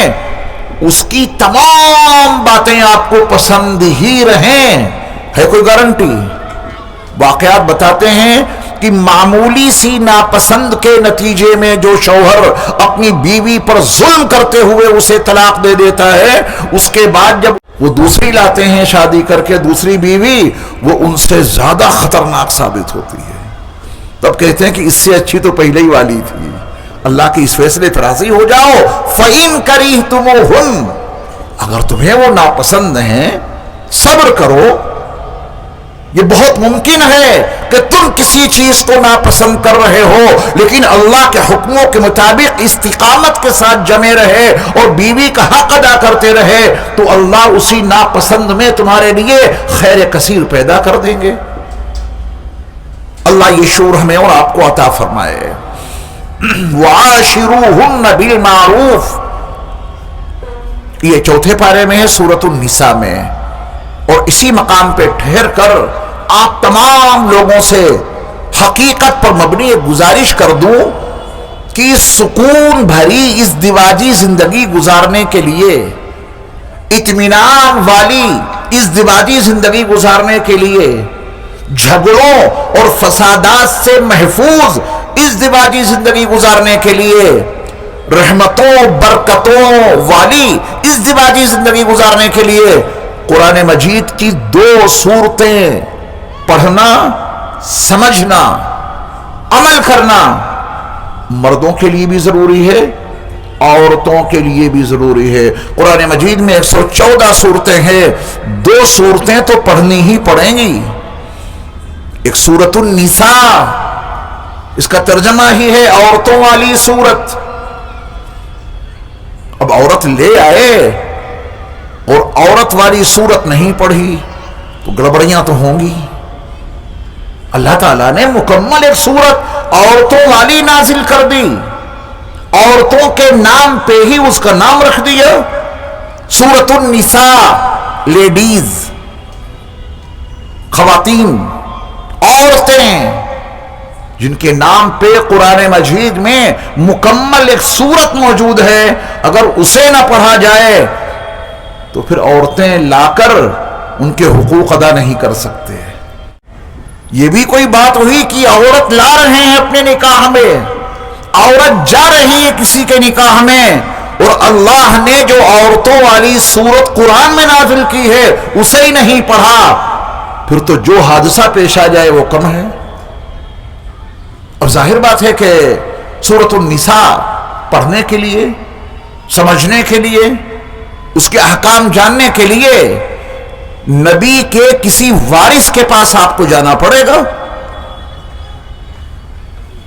اس کی تمام باتیں آپ کو پسند ہی رہیں۔ ہے کوئی گارنٹی؟ واقعات بتاتے ہیں کہ معمولی سی ناپسند کے نتیجے میں جو شوہر اپنی بیوی پر ظلم کرتے ہوئے اسے طلاق دے دیتا ہے، اس کے بعد جب وہ دوسری لاتے ہیں شادی کر کے دوسری بیوی، وہ ان سے زیادہ خطرناک ثابت ہوتی ہے۔ تب کہتے ہیں کہ اس سے اچھی تو پہلے ہی والی تھی۔ اللہ کے اس فیصلے پر راضی ہو جاؤ۔ فَإِن كَرِهْتُمُوهُنَّ، اگر تمہیں وہ ناپسند ہیں صبر کرو۔ یہ بہت ممکن ہے کہ تم کسی چیز کو ناپسند کر رہے ہو لیکن اللہ کے حکموں کے مطابق استقامت کے ساتھ جمے رہے اور بیوی کا حق ادا کرتے رہے تو اللہ اسی ناپسند میں تمہارے لیے خیر کثیر پیدا کر دیں گے۔ اللہ یہ شعور ہمیں اور آپ کو عطا فرمائے۔ وَعَاشِرُوهُنَّ بِالْمَعْرُوفِ، یہ چوتھے پارے میں ہے سورۃ النساء میں، اور اسی مقام پہ ٹھہر کر آپ تمام لوگوں سے حقیقت پر مبنی ایک گزارش کر دوں کہ سکون بھری ازدواجی زندگی گزارنے کے لیے، اطمینان والی ازدواجی زندگی گزارنے کے لیے، جھگڑوں اور فسادات سے محفوظ ازدواجی زندگی گزارنے کے لیے، رحمتوں برکتوں والی ازدواجی زندگی گزارنے کے لیے قرآن مجید کی 2 سورتیں پڑھنا، سمجھنا، عمل کرنا مردوں کے لیے بھی ضروری ہے، عورتوں کے لیے بھی ضروری ہے۔ قرآن مجید میں 114 سورتیں ہیں، 2 سورتیں تو پڑھنی ہی پڑیں گی۔ ایک سورۃ النساء، اس کا ترجمہ ہی ہے عورتوں والی سورت۔ اب عورت لے آئے اور عورت والی سورت نہیں پڑھی تو گڑبڑیاں تو ہوں گی۔ اللہ تعالیٰ نے مکمل ایک سورت عورتوں والی نازل کر دی، عورتوں کے نام پہ ہی اس کا نام رکھ دیا، سورۃ النساء، لیڈیز، خواتین، عورتیں، جن کے نام پہ قرآن مجید میں مکمل ایک سورت موجود ہے۔ اگر اسے نہ پڑھا جائے تو پھر عورتیں لا کر ان کے حقوق ادا نہیں کر سکتے۔ یہ بھی کوئی بات ہوئی کہ عورت لا رہے ہیں اپنے نکاح میں، عورت جا رہی ہے کسی کے نکاح میں، اور اللہ نے جو عورتوں والی سورت قرآن میں نازل کی ہے اسے ہی نہیں پڑھا، پھر تو جو حادثہ پیش آ جائے وہ کم ہے۔ اب ظاہر بات ہے کہ سورۃ النساء پڑھنے کے لیے، سمجھنے کے لیے، اس کے احکام جاننے کے لیے نبی کے کسی وارث کے پاس آپ کو جانا پڑے گا،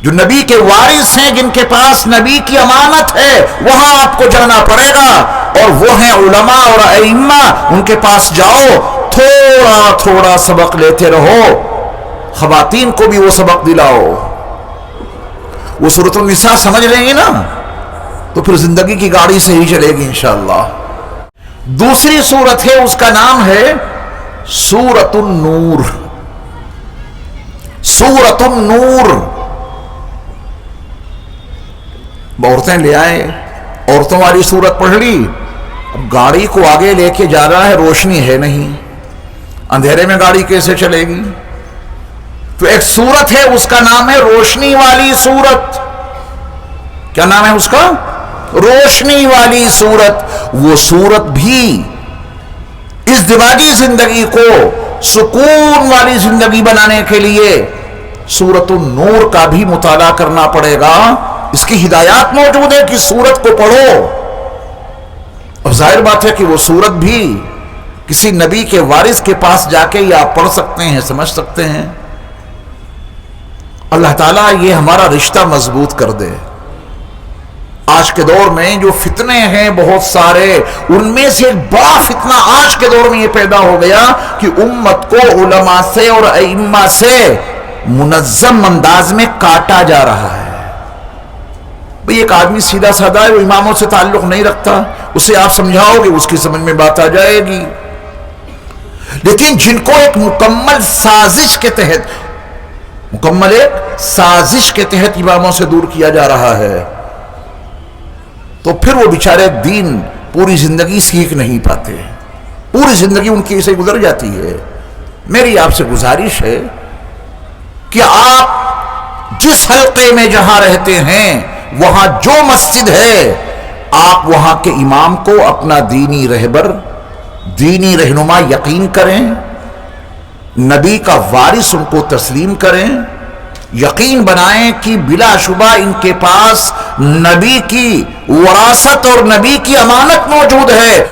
جو نبی کے وارث ہیں، جن کے پاس نبی کی امانت ہے، وہاں آپ کو جانا پڑے گا، اور وہ ہیں علماء اور ائمہ، ان کے پاس جاؤ، تھوڑا تھوڑا سبق لیتے رہو، خواتین کو بھی وہ سبق دلاؤ۔ وہ سورۃ النساء سمجھ لیں گے نا تو پھر زندگی کی گاڑی صحیح چلے گی انشاءاللہ۔ دوسری سورت ہے، اس کا نام ہے سورۃ النور۔ سورۃ النور، عورتیں لے آئے، عورتوں والی سورت پڑھ لی، اب گاڑی کو آگے لے کے جا رہا ہے، روشنی ہے نہیں، اندھیرے میں گاڑی کیسے چلے گی؟ تو ایک سورت ہے، اس کا نام ہے روشنی والی سورت۔ کیا نام ہے اس کا؟ روشنی والی سورت۔ وہ سورت بھی ازدواجی زندگی کو سکون والی زندگی بنانے کے لیے سورۃ النور کا بھی مطالعہ کرنا پڑے گا۔ اس کی ہدایات موجود ہے کہ سورت کو پڑھو، اور ظاہر بات ہے کہ وہ سورت بھی کسی نبی کے وارث کے پاس جا کے یہ آپ پڑھ سکتے ہیں، سمجھ سکتے ہیں۔ اللہ تعالیٰ یہ ہمارا رشتہ مضبوط کر دے۔ آج کے دور میں جو فتنے ہیں بہت سارے، ان میں سے ایک بڑا فتنہ آج کے دور میں یہ پیدا ہو گیا کہ امت کو علماء سے اور ائمہ سے منظم انداز میں کاٹا جا رہا ہے۔ بھئی ایک آدمی سیدھا سادہ ہے، وہ اماموں سے تعلق نہیں رکھتا، اسے آپ سمجھاؤ گے اس کی سمجھ میں بات آ جائے گی، لیکن جن کو ایک مکمل سازش کے تحت اماموں سے دور کیا جا رہا ہے، تو پھر وہ بیچارے دین پوری زندگی سیکھ نہیں پاتے، پوری زندگی ان کی ایسے گزر جاتی ہے۔ میری آپ سے گزارش ہے کہ آپ جس حلقے میں جہاں رہتے ہیں، وہاں جو مسجد ہے، آپ وہاں کے امام کو اپنا دینی رہبر، دینی رہنما یقین کریں، نبی کا وارث ان کو تسلیم کریں، یقین بنائیں کہ بلا شبہ ان کے پاس نبی کی وراثت اور نبی کی امانت موجود ہے۔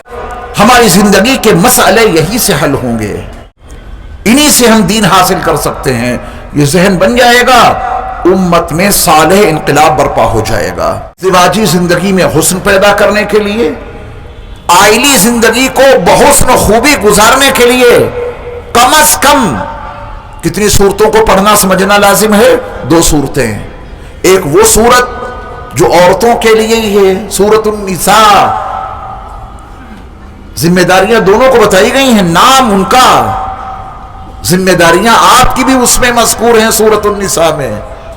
ہماری زندگی کے مسئلے یہی سے حل ہوں گے، انہی سے ہم دین حاصل کر سکتے ہیں۔ یہ ذہن بن جائے گا، امت میں صالح انقلاب برپا ہو جائے گا۔ ازدواجی زندگی میں حسن پیدا کرنے کے لیے، آئلی زندگی کو بحسن و خوبی گزارنے کے لیے کم از کم کتنی صورتوں کو پڑھنا سمجھنا لازم ہے؟ 2 صورتیں۔ ایک وہ صورت جو عورتوں کے لیے ہی ہے، سورۃ النساء، ذمہ داریاں دونوں کو بتائی گئی ہیں، نام ان کا، ذمہ داریاں آپ کی بھی اس میں مذکور ہیں سورۃ النساء میں،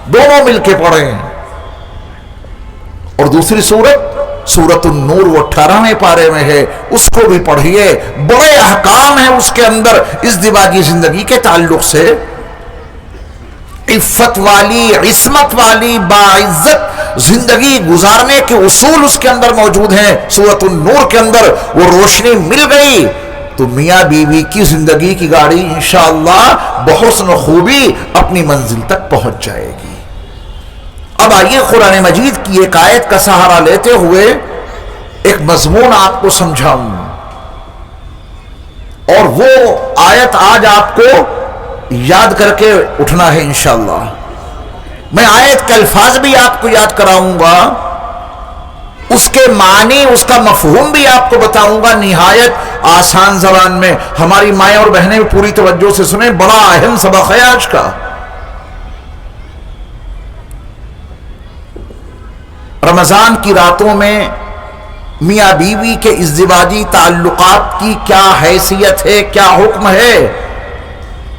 دونوں مل کے پڑھیں۔ اور دوسری صورت سورۃ النور، وہ 18ویں پارے میں ہے، اس کو بھی پڑھیے، بڑے احکام ہیں اس کے اندر ازدواجی زندگی کے تعلق سے، عفت والی، عصمت والی، باعزت زندگی گزارنے کے اصول اس کے اندر موجود ہیں۔ سورۃ النور کے اندر وہ روشنی مل گئی تو میاں بیوی کی زندگی کی گاڑی انشاءاللہ بحسن و خوبی اپنی منزل تک پہنچ جائے گی۔ اب آئیے قرآن مجید کی ایک آیت کا سہارا لیتے ہوئے ایک مضمون آپ کو سمجھاؤں، اور وہ آیت آج آپ کو یاد کر کے اٹھنا ہے انشاءاللہ. میں آیت کے الفاظ بھی آپ کو یاد کراؤں گا، اس کے معنی، اس کا مفہوم بھی آپ کو بتاؤں گا نہایت آسان زبان میں. ہماری مائیں اور بہنیں پوری توجہ سے سنیں، بڑا اہم سبق ہے آج کا. رمضان کی راتوں میں میاں بیوی کے ازدواجی تعلقات کی کیا حیثیت ہے، کیا حکم ہے،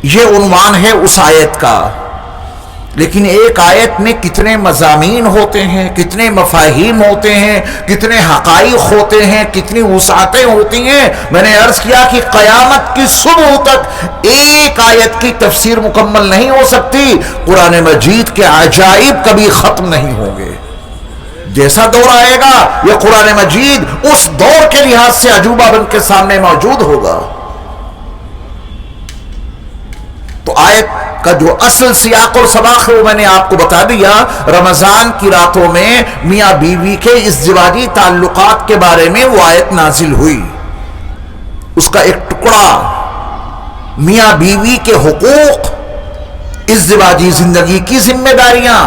یہ عنوان ہے اس آیت کا. لیکن ایک آیت میں کتنے مضامین ہوتے ہیں، کتنے مفاہیم ہوتے ہیں، کتنے حقائق ہوتے ہیں، کتنی وسعتیں ہوتی ہیں. میں نے عرض کیا کہ قیامت کی صبح تک ایک آیت کی تفسیر مکمل نہیں ہو سکتی. قرآن مجید کے عجائب کبھی ختم نہیں ہوں گے. جیسا دور آئے گا یہ قرآن مجید اس دور کے لحاظ سے عجوبہ بن کے سامنے موجود ہوگا. تو آیت کا جو اصل سیاق اور سباق ہے وہ میں نے آپ کو بتا دیا. رمضان کی راتوں میں میاں بیوی کے ازدواجی تعلقات کے بارے میں وہ آیت نازل ہوئی. اس کا ایک ٹکڑا میاں بیوی کے حقوق، ازدواجی زندگی کی ذمہ داریاں،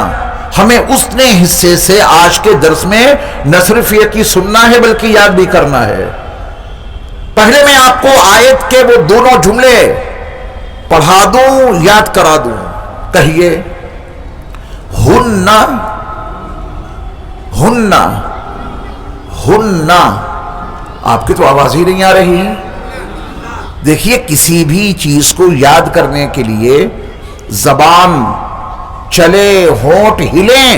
ہمیں اس نے حصے سے آج کے درس میں نہ صرف یہ کہ سننا ہے بلکہ یاد بھی کرنا ہے. پہلے میں آپ کو آیت کے وہ دونوں جملے پڑھا دوں، یاد کرا دوں. کہیے ہن ہن ہن. آپ کی تو آواز ہی نہیں آ رہی ہے. دیکھیے کسی بھی چیز کو یاد کرنے کے لیے زبان چلے، ہونٹ ہلیں،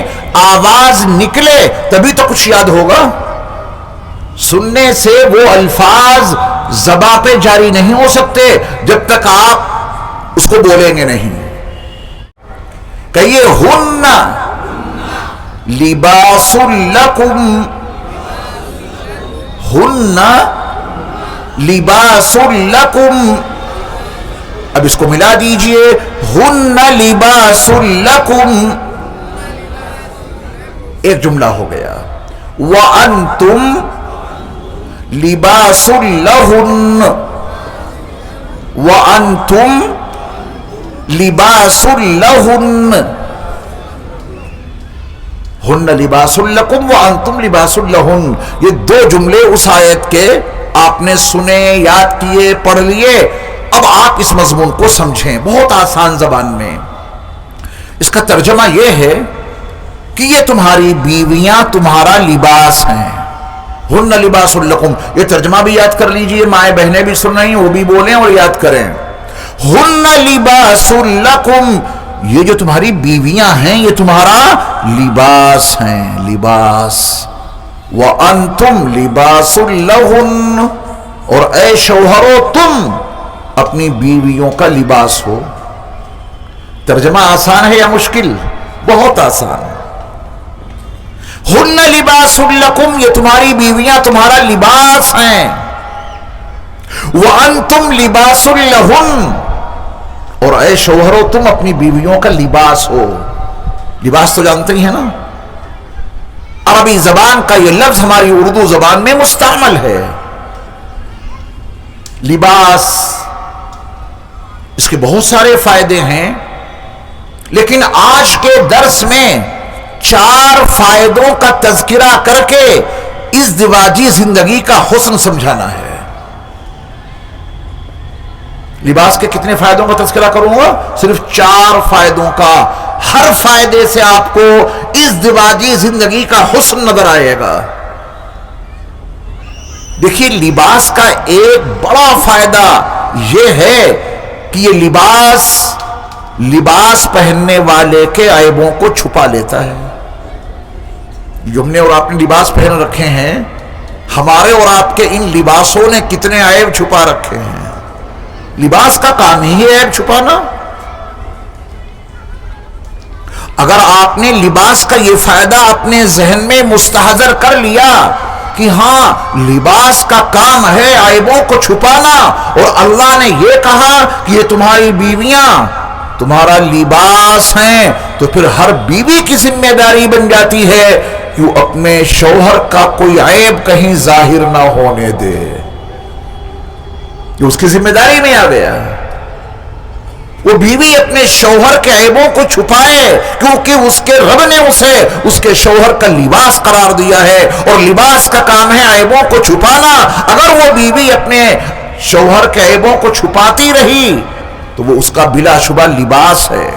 آواز نکلے تبھی تو کچھ یاد ہوگا. سننے سے وہ الفاظ زبان پہ جاری نہیں ہو سکتے جب تک آپ اس کو بولیں گے نہیں. کہیے ہن لباس لکم، ہن لباس لکم. اب اس کو ملا دیجئے، ہن لباس لکم، ایک جملہ ہو گیا. وَأَنْتُمْ لباس لہن، وَأَنْتُمْ لباس لہن. ہن لباس لکم وَأَنْتُمْ لباس لہن. یہ دو جملے اس آیت کے آپ نے سنے، یاد کیے، پڑھ لیے. اب آپ اس مضمون کو سمجھیں بہت آسان زبان میں. اس کا ترجمہ یہ ہے کہ یہ تمہاری بیویاں تمہارا لباس ہیں. ہن لباس لکم، یہ ترجمہ بھی یاد کر لیجئے. مائیں بہنیں بھی سن رہی ہیں وہ بھی بولیں اور یاد کریں. ہن لباس لکم، یہ جو تمہاری بیویاں ہیں یہ تمہارا لباس ہیں، لباس. وَأَنْتُمْ لِبَاسٌ لَهُنَّ، اور اے شوہرو تم اپنی بیویوں کا لباس ہو. ترجمہ آسان ہے یا مشکل؟ بہت آسان. ہن لباس لکم، یہ تمہاری بیویاں تمہارا لباس ہیں. وَأَنْتُمْ لِبَاسٌ لَهُنَّ، اور اے شوہرو تم اپنی بیویوں کا لباس ہو. لباس تو جانتے ہی ہیں نا، عربی زبان کا یہ لفظ ہماری اردو زبان میں مستعمل ہے. لباس، اس کے بہت سارے فائدے ہیں، لیکن آج کے درس میں 4 فائدوں کا تذکرہ کر کے ازدواجی زندگی کا حسن سمجھانا ہے. لباس کے کتنے فائدوں کا تذکرہ کروں گا؟ صرف 4 فائدوں کا. ہر فائدے سے آپ کو ازدواجی زندگی کا حسن نظر آئے گا. دیکھیے لباس کا ایک بڑا فائدہ یہ ہے کہ یہ لباس پہننے والے کے عیبوں کو چھپا لیتا ہے. جو ہم نے اور آپ نے لباس پہن رکھے ہیں، ہمارے اور آپ کے ان لباسوں نے کتنے عیب چھپا رکھے ہیں. لباس کا کام ہی ہے عیب چھپانا. اگر آپ نے لباس کا یہ فائدہ اپنے ذہن میں مستحضر کر لیا کہ ہاں لباس کا کام ہے عیبوں کو چھپانا، اور اللہ نے یہ کہا کہ یہ تمہاری بیویاں تمہارا لباس ہیں، تو پھر ہر بیوی کی ذمہ داری بن جاتی ہے کہ وہ اپنے شوہر کا کوئی عیب کہیں ظاہر نہ ہونے دے. یہ اس کی ذمہ داری میں آ گیا. وہ بیوی اپنے شوہر کے عیبوں کو چھپائے، کیونکہ اس کے رب نے اسے اس کے شوہر کا لباس قرار دیا ہے، اور لباس کا کام ہے عیبوں کو چھپانا۔ اگر وہ بیوی اپنے شوہر کے عیبوں کو چھپاتی رہی تو وہ اس کا بلا شبہ لباس ہے۔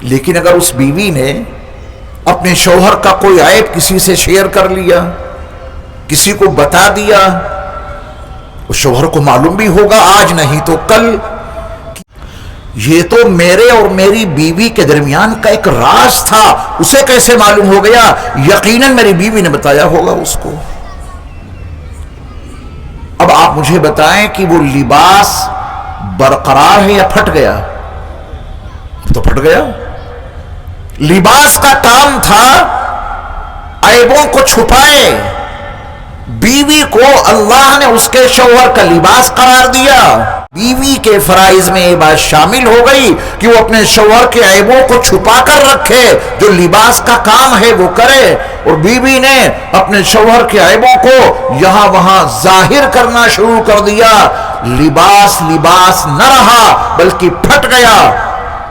لیکن اگر اس بیوی نے اپنے شوہر کا کوئی عیب کسی سے شیئر کر لیا، کسی کو بتا دیا، اس شوہر کو معلوم بھی ہوگا آج نہیں تو کل، یہ تو میرے اور میری بیوی کے درمیان کا ایک راز تھا، اسے کیسے معلوم ہو گیا؟ یقیناً میری بیوی نے بتایا ہوگا اس کو۔ اب آپ مجھے بتائیں کہ وہ لباس برقرار ہے یا پھٹ گیا؟ اب تو پھٹ گیا۔ لباس کا کام تھا عیبوں کو چھپائے، بیوی کو اللہ نے اس کے شوہر کا لباس قرار دیا۔ بیوی کے فرائض میں یہ بات شامل ہو گئی کہ وہ اپنے شوہر کے عیبوں کو چھپا کر رکھے، جو لباس کا کام ہے وہ کرے، اور بیوی نے اپنے شوہر کے عیبوں کو یہاں وہاں ظاہر کرنا شروع کر دیا۔ لباس لباس نہ رہا بلکہ پھٹ گیا۔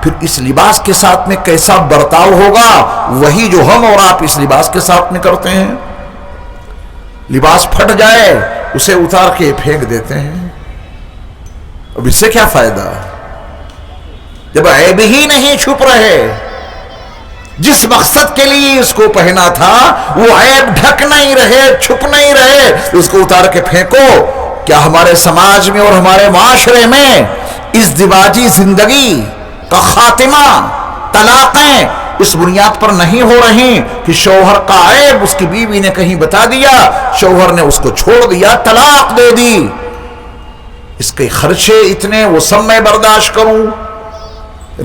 پھر اس لباس کے ساتھ میں کیسا برتاؤ ہوگا؟ وہی جو ہم اور آپ اس لباس کے ساتھ میں کرتے ہیں۔ لباس پھٹ جائے اسے اتار کے پھینک دیتے ہیں۔ اب اس سے کیا فائدہ جب عیب ہی نہیں چھپ رہے؟ جس مقصد کے لیے اس کو پہنا تھا وہ عیب ڈھک نہیں رہے، چھپ نہیں رہے، اس کو اتار کے پھینکو۔ کیا ہمارے سماج میں اور ہمارے معاشرے میں ازدواجی زندگی کا خاتمہ، طلاقیں اس بنیاد پر نہیں ہو رہی کہ شوہر کا عیب اس کی بیوی نے کہیں بتا دیا، شوہر نے اس کو چھوڑ دیا، طلاق دے دی، اس کے خرچے اتنے وہ سب میں برداشت کروں،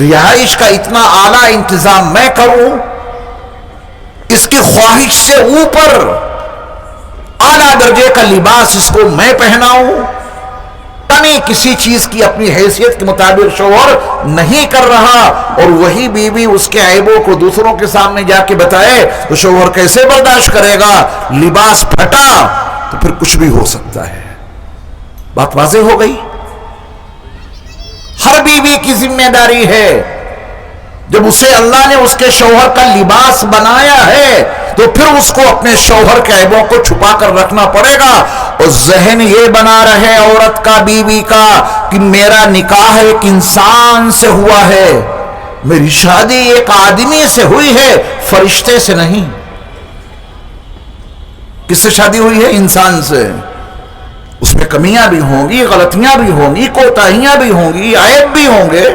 رہائش کا اتنا اعلیٰ انتظام میں کروں، اس کی خواہش سے اوپر اعلیٰ درجے کا لباس اس کو میں پہناؤں، کسی چیز کی اپنی حیثیت کے مطابق شوہر نہیں کر رہا، اور وہی بیوی اس کے عیبوں کو دوسروں کے سامنے جا کے بتائے تو شوہر کیسے برداشت کرے گا؟ لباس پھٹا تو پھر کچھ بھی ہو سکتا ہے۔ بات واضح ہو گئی؟ ہر بیوی کی ذمہ داری ہے، جب اسے اللہ نے اس کے شوہر کا لباس بنایا ہے تو پھر اس کو اپنے شوہر کے عیبوں کو چھپا کر رکھنا پڑے گا، اور ذہن یہ بنا رہے عورت کا، بیوی کا، کہ میرا نکاح ایک انسان سے ہوا ہے، میری شادی ایک آدمی سے ہوئی ہے، فرشتے سے نہیں۔ کس سے شادی ہوئی ہے؟ انسان سے۔ اس میں کمیاں بھی ہوں گی، غلطیاں بھی ہوں گی، کوتاہیاں بھی ہوں گی، عیب بھی ہوں گے۔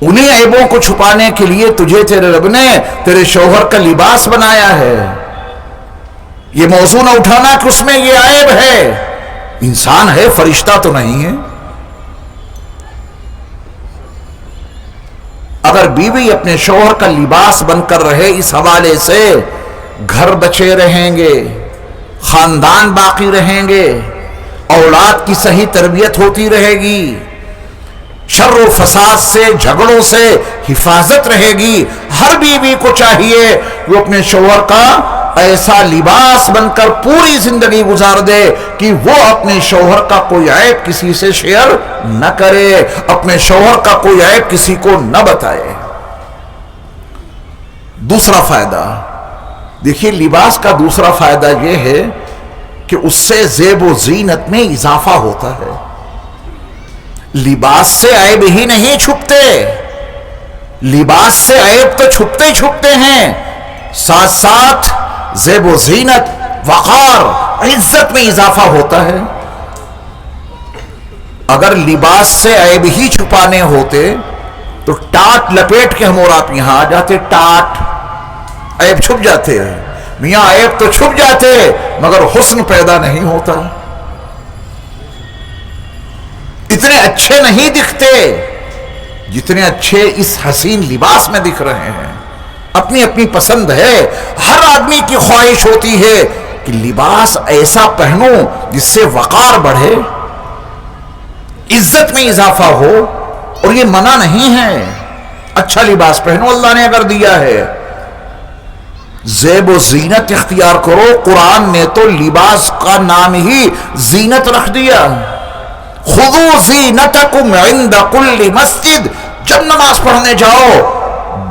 انہیں عیبوں کو چھپانے کے لیے تجھے تیرے رب نے تیرے شوہر کا لباس بنایا ہے۔ یہ موضوع نہ اٹھانا کہ اس میں یہ عیب ہے، انسان ہے، فرشتہ تو نہیں ہے۔ اگر بیوی اپنے شوہر کا لباس بن کر رہے، اس حوالے سے گھر بچے رہیں گے، خاندان باقی رہیں گے، اولاد کی صحیح تربیت ہوتی رہے گی، شر و فساد سے، جھگڑوں سے حفاظت رہے گی۔ ہر بیوی کو چاہیے وہ اپنے شوہر کا ایسا لباس بن کر پوری زندگی گزار دے کہ وہ اپنے شوہر کا کوئی عیب کسی سے شیئر نہ کرے، اپنے شوہر کا کوئی عیب کسی کو نہ بتائے۔ دوسرا فائدہ دیکھیے، لباس کا دوسرا فائدہ یہ ہے کہ اس سے زیب و زینت میں اضافہ ہوتا ہے۔ لباس سے عیب ہی نہیں چھپتے، لباس سے عیب تو چھپتے ہی چھپتے ہیں، ساتھ ساتھ زیب و زینت، وقار، عزت میں اضافہ ہوتا ہے۔ اگر لباس سے عیب ہی چھپانے ہوتے تو ٹاٹ لپیٹ کے ہم اور آپ یہاں آ جاتے، ٹاٹ، عیب چھپ جاتے ہیں میاں، عیب تو چھپ جاتے مگر حسن پیدا نہیں ہوتا، اتنے اچھے نہیں دکھتے جتنے اچھے اس حسین لباس میں دکھ رہے ہیں۔ اپنی اپنی پسند ہے، ہر آدمی کی خواہش ہوتی ہے کہ لباس ایسا پہنو جس سے وقار بڑھے، عزت میں اضافہ ہو، اور یہ منع نہیں ہے، اچھا لباس پہنو، اللہ نے اگر دیا ہے، زیب و زینت اختیار کرو۔ قرآن نے تو لباس کا نام ہی زینت رکھ دیا، خذوا زینتکم عند کل مسجد، جب نماز پڑھنے جاؤ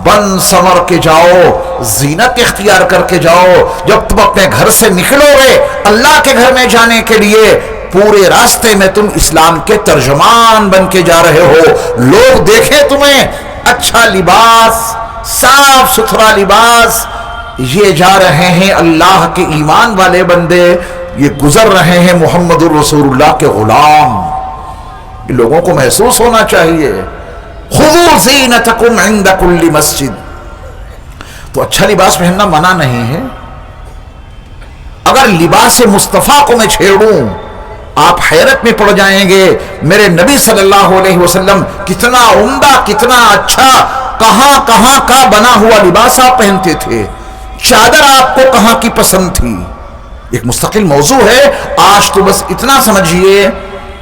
بن سمر کے جاؤ، زینت اختیار کر کے جاؤ. جب تم اپنے گھر سے نکلو گے اللہ کے گھر میں جانے کے لیے، پورے راستے میں تم اسلام کے ترجمان بن کے جا رہے ہو. لوگ دیکھیں تمہیں، اچھا لباس، صاف ستھرا لباس، یہ جا رہے ہیں اللہ کے ایمان والے بندے، یہ گزر رہے ہیں محمد الرسول اللہ کے غلام. یہ لوگوں کو محسوس ہونا چاہیے. خذوا زینتکم عند کل مسجد. تو اچھا لباس پہننا منع نہیں ہے. اگر لباس مصطفیٰ کو میں چھیڑوں آپ حیرت میں پڑ جائیں گے. میرے نبی صلی اللہ علیہ وسلم کتنا عمدہ، کتنا اچھا، کہاں کہاں کا بنا ہوا لباس آپ پہنتے تھے. چادر آپ کو کہاں کی پسند تھی، ایک مستقل موضوع ہے. آج تو بس اتنا سمجھیے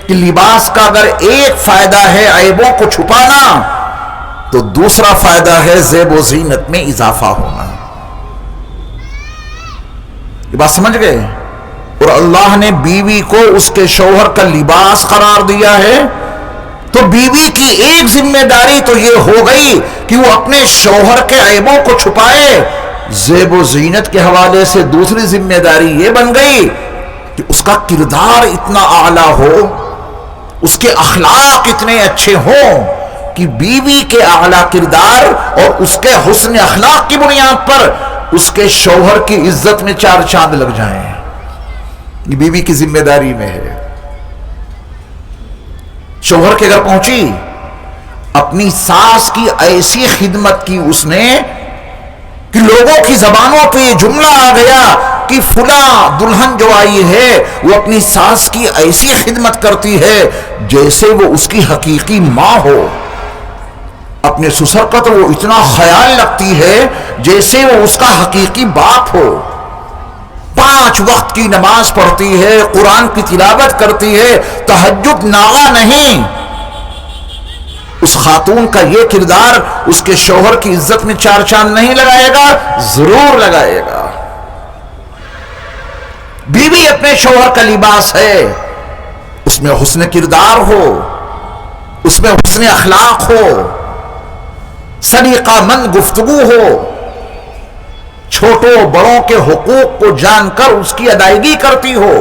کہ لباس کا اگر ایک فائدہ ہے عیبوں کو چھپانا، تو دوسرا فائدہ ہے زیب و زینت میں اضافہ ہونا. یہ بات سمجھ گئے؟ اور اللہ نے بیوی کو اس کے شوہر کا لباس قرار دیا ہے، تو بیوی کی ایک ذمہ داری تو یہ ہو گئی کہ وہ اپنے شوہر کے عیبوں کو چھپائے. زیب و زینت کے حوالے سے دوسری ذمہ داری یہ بن گئی کہ اس کا کردار اتنا اعلیٰ ہو، اس کے اخلاق اتنے اچھے ہوں کہ بیوی کے اعلیٰ کردار اور اس کے حسن اخلاق کی بنیاد پر اس کے شوہر کی عزت میں چار چاند لگ جائیں. یہ بیوی کی ذمہ داری میں ہے. شوہر کے گھر پہنچی، اپنی ساس کی ایسی خدمت کی اس نے کہ لوگوں کی زبانوں پہ یہ جملہ آ گیا کہ فلاں دلہن جو آئی ہے وہ اپنی ساس کی ایسی خدمت کرتی ہے جیسے وہ اس کی حقیقی ماں ہو. اپنے سسر کا تو وہ اتنا خیال رکھتی ہے جیسے وہ اس کا حقیقی باپ ہو. 5 وقت کی نماز پڑھتی ہے، قرآن کی تلاوت کرتی ہے، تہجد ناغہ نہیں. اس خاتون کا یہ کردار اس کے شوہر کی عزت میں چار چاند نہیں لگائے گا؟ ضرور لگائے گا. بیوی اپنے شوہر کا لباس ہے، اس میں حسن کردار ہو، اس میں حسن اخلاق ہو، سلیقہ مند گفتگو ہو، چھوٹوں بڑوں کے حقوق کو جان کر اس کی ادائیگی کرتی ہو،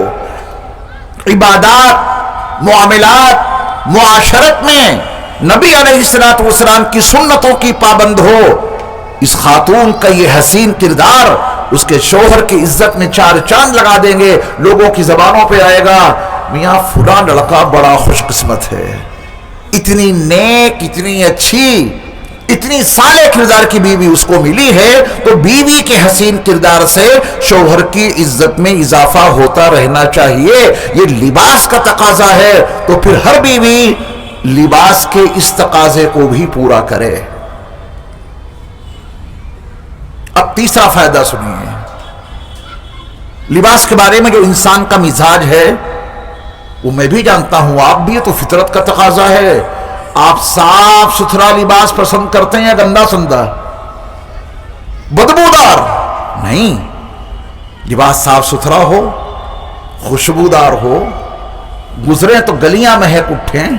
عبادات، معاملات، معاشرت میں نبی علیہ السلام کی سنتوں کی پابند ہو. اس خاتون کا یہ حسین کردار اس کے شوہر کی عزت میں چار چاند لگا دیں گے. لوگوں کی زبانوں پہ آئے گا میاں فلاں لڑکا بڑا خوش قسمت ہے، اتنی نیک، اتنی اچھی، اتنی صالح کردار کی بیوی اس کو ملی ہے. تو بیوی کے حسین کردار سے شوہر کی عزت میں اضافہ ہوتا رہنا چاہیے. یہ لباس کا تقاضا ہے، تو پھر ہر بیوی لباس کے اس تقاضے کو بھی پورا کرے. اب تیسرا فائدہ سنیے. لباس کے بارے میں جو انسان کا مزاج ہے وہ میں بھی جانتا ہوں، آپ بھی، تو فطرت کا تقاضا ہے. آپ صاف ستھرا لباس پسند کرتے ہیں یا گندا سندہ؟ بدبودار نہیں، لباس صاف ستھرا ہو، خوشبودار ہو، گزرے تو گلیاں مہک اٹھیں،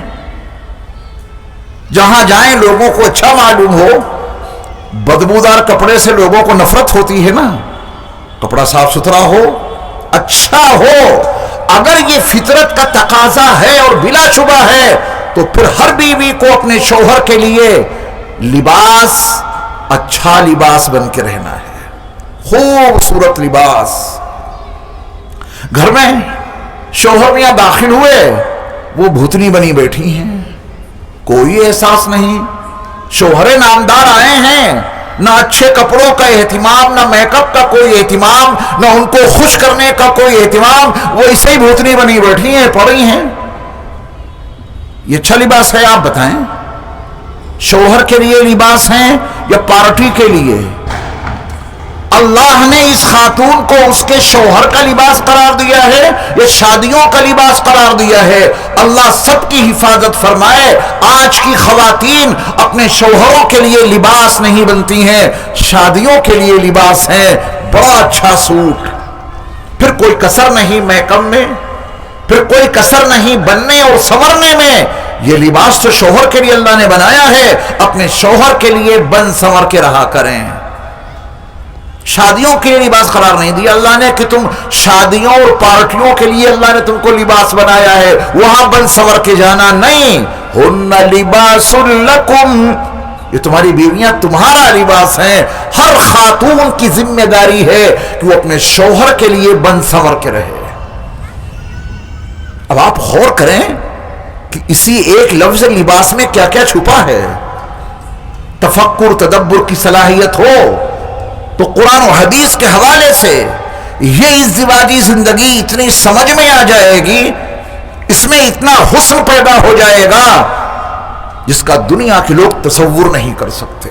جہاں جائیں لوگوں کو اچھا معلوم ہو. بدبودار کپڑے سے لوگوں کو نفرت ہوتی ہے نا. کپڑا صاف ستھرا ہو، اچھا ہو. اگر یہ فطرت کا تقاضا ہے اور بلا شبہ ہے تو پھر ہر بیوی کو اپنے شوہر کے لیے لباس اچھا لباس بن کے رہنا ہے، خوبصورت لباس. گھر میں شوہر میاں داخل ہوئے، وہ بھوتنی بنی بیٹھی ہیں، کوئی احساس نہیں. شوہر نامدار آئے ہیں، نہ اچھے کپڑوں کا اہتمام، نہ میک اپ کا کوئی اہتمام، نہ ان کو خوش کرنے کا کوئی اہتمام. وہ ایسے ہی بھوتنی بنی بیٹھی ہیں، پڑی ہیں. یہ اچھا لباس ہے؟ آپ بتائیں. شوہر کے لیے لباس ہیں یا پارٹی کے لیے؟ اللہ نے اس خاتون کو اس کے شوہر کا لباس قرار دیا ہے یا شادیوں کا لباس قرار دیا ہے؟ اللہ سب کی حفاظت فرمائے. آج کی خواتین اپنے شوہروں کے لیے لباس نہیں بنتی ہیں، شادیوں کے لیے لباس ہیں. بڑا اچھا سوٹ، پھر کوئی کسر نہیں میک اپ میں، پھر کوئی کسر نہیں بننے اور سنورنے میں. یہ لباس تو شوہر کے لیے اللہ نے بنایا ہے، اپنے شوہر کے لیے بن سنور کے رہا کریں. شادیوں کے لیے لباس قرار نہیں دیا اللہ نے کہ تم شادیوں اور پارٹیوں کے لیے اللہ نے تم کو لباس بنایا ہے وہاں بن سنور کے جانا نہیں. ہن لباس لکم، یہ تمہاری بیویاں تمہارا لباس ہیں. ہر خاتون کی ذمہ داری ہے کہ وہ اپنے شوہر کے لیے بن سنور کے رہے. اب آپ غور کریں کہ اسی ایک لفظ لباس میں کیا کیا چھپا ہے. تفکر تدبر کی صلاحیت ہو تو قرآن و حدیث کے حوالے سے یہ ازدواجی زندگی اتنی سمجھ میں آ جائے گی، اس میں اتنا حسن پیدا ہو جائے گا جس کا دنیا کے لوگ تصور نہیں کر سکتے.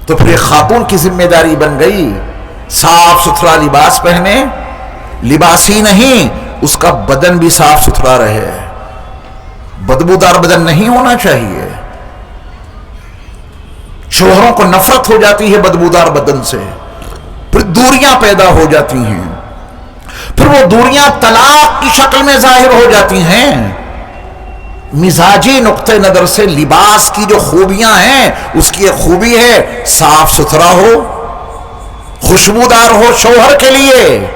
تو پھر ایک خاتون کی ذمہ داری بن گئی صاف ستھرا لباس پہنے. لباس ہی نہیں، اس کا بدن بھی صاف ستھرا رہے. بدبودار بدن نہیں ہونا چاہیے. شوہروں کو نفرت ہو جاتی ہے بدبودار بدن سے، پھر دوریاں پیدا ہو جاتی ہیں، پھر وہ دوریاں طلاق کی شکل میں ظاہر ہو جاتی ہیں. مزاجی نقطہ نظر سے لباس کی جو خوبیاں ہیں اس کی ایک خوبی ہے صاف ستھرا ہو، خوشبودار ہو شوہر کے لیے.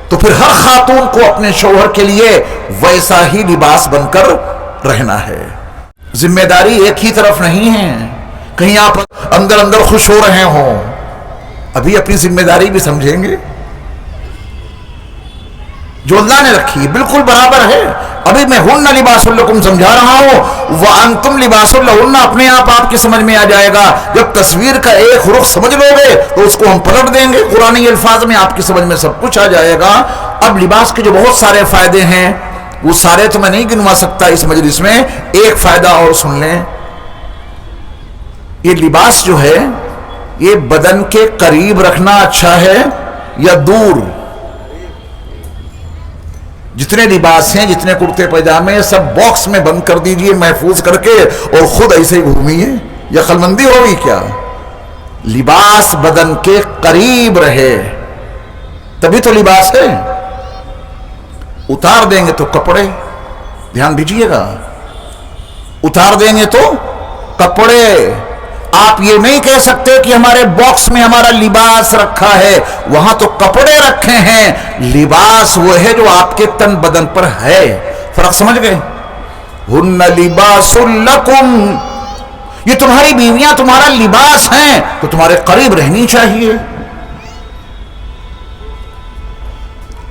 تو پھر ہر خاتون کو اپنے شوہر کے لیے ویسا ہی لباس بن کر رہنا ہے. ذمہ داری ایک ہی طرف نہیں ہے. کہیں آپ اندر اندر خوش ہو رہے ہوں، ابھی اپنی ذمہ داری بھی سمجھیں گے جو اللہ نے رکھی بالکل برابر ہے. ابھی میں ہن لباس لکم سمجھا رہا ہوں، وانتم لباس لہن اپنے آپ کی سمجھ میں آ جائے گا. جب تصویر کا ایک رخ سمجھ لو گے تو اس کو ہم پلٹ دیں گے، قرآنی الفاظ میں آپ کی سمجھ میں سب کچھ آ جائے گا. اب لباس کے جو بہت سارے فائدے ہیں وہ سارے تو میں نہیں گنوا سکتا اس مجلس میں. ایک فائدہ اور سن لیں. یہ لباس جو ہے یہ بدن کے قریب رکھنا اچھا ہے یا دور؟ جتنے لباس ہیں، جتنے کرتے پاجامے سب باکس میں بند کر دیجئے محفوظ کر کے اور خود ایسے ہی گھومیے. یہ عقل مندی ہوگی کیا؟ لباس بدن کے قریب رہے تبھی تو لباس ہے. اتار دیں گے تو کپڑے، دھیان دیجئے گا، اتار دیں گے تو کپڑے. آپ یہ نہیں کہہ سکتے کہ ہمارے باکس میں ہمارا لباس رکھا ہے، وہاں تو کپڑے رکھے ہیں. لباس وہ ہے جو آپ کے تن بدن پر ہے. فرق سمجھ گئے؟ ہن لباس لکم، یہ تمہاری بیویاں تمہارا لباس ہیں تو تمہارے قریب رہنی چاہیے.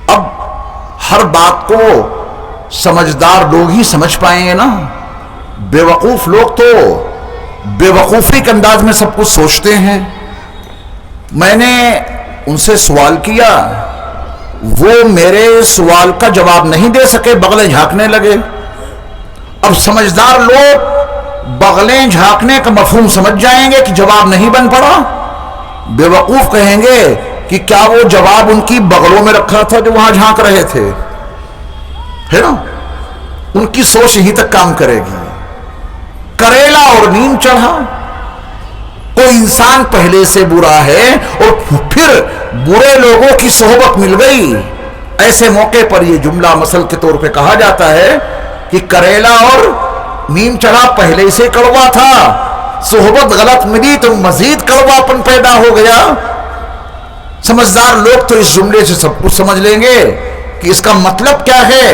اب ہر بات کو سمجھدار لوگ ہی سمجھ پائیں گے نا. بے وقوف لوگ تو بے وقوفی کے انداز میں سب کچھ سوچتے ہیں. میں نے ان سے سوال کیا، وہ میرے سوال کا جواب نہیں دے سکے، بغلیں جھانکنے لگے. اب سمجھدار لوگ بغلیں جھانکنے کا مفہوم سمجھ جائیں گے کہ جواب نہیں بن پڑا. بے وقوف کہیں گے کہ کیا وہ جواب ان کی بغلوں میں رکھا تھا جو وہاں جھانک رہے تھے، ہے نا؟ ان کی سوچ یہیں تک کام کرے گی. کریلا اور نیم چڑھا، کوئی انسان پہلے سے برا ہے اور پھر برے لوگوں کی صحبت مل گئی. ایسے موقع پر یہ جملہ مثل کے طور پہ کہا جاتا ہے کہ کریلا اور نیم چڑھا پہلے سے کڑوا تھا، صحبت غلط ملی تو مزید کڑواپن پیدا ہو گیا. سمجھدار لوگ تو اس جملے سے سب کچھ سمجھ لیں گے کہ اس کا مطلب کیا ہے.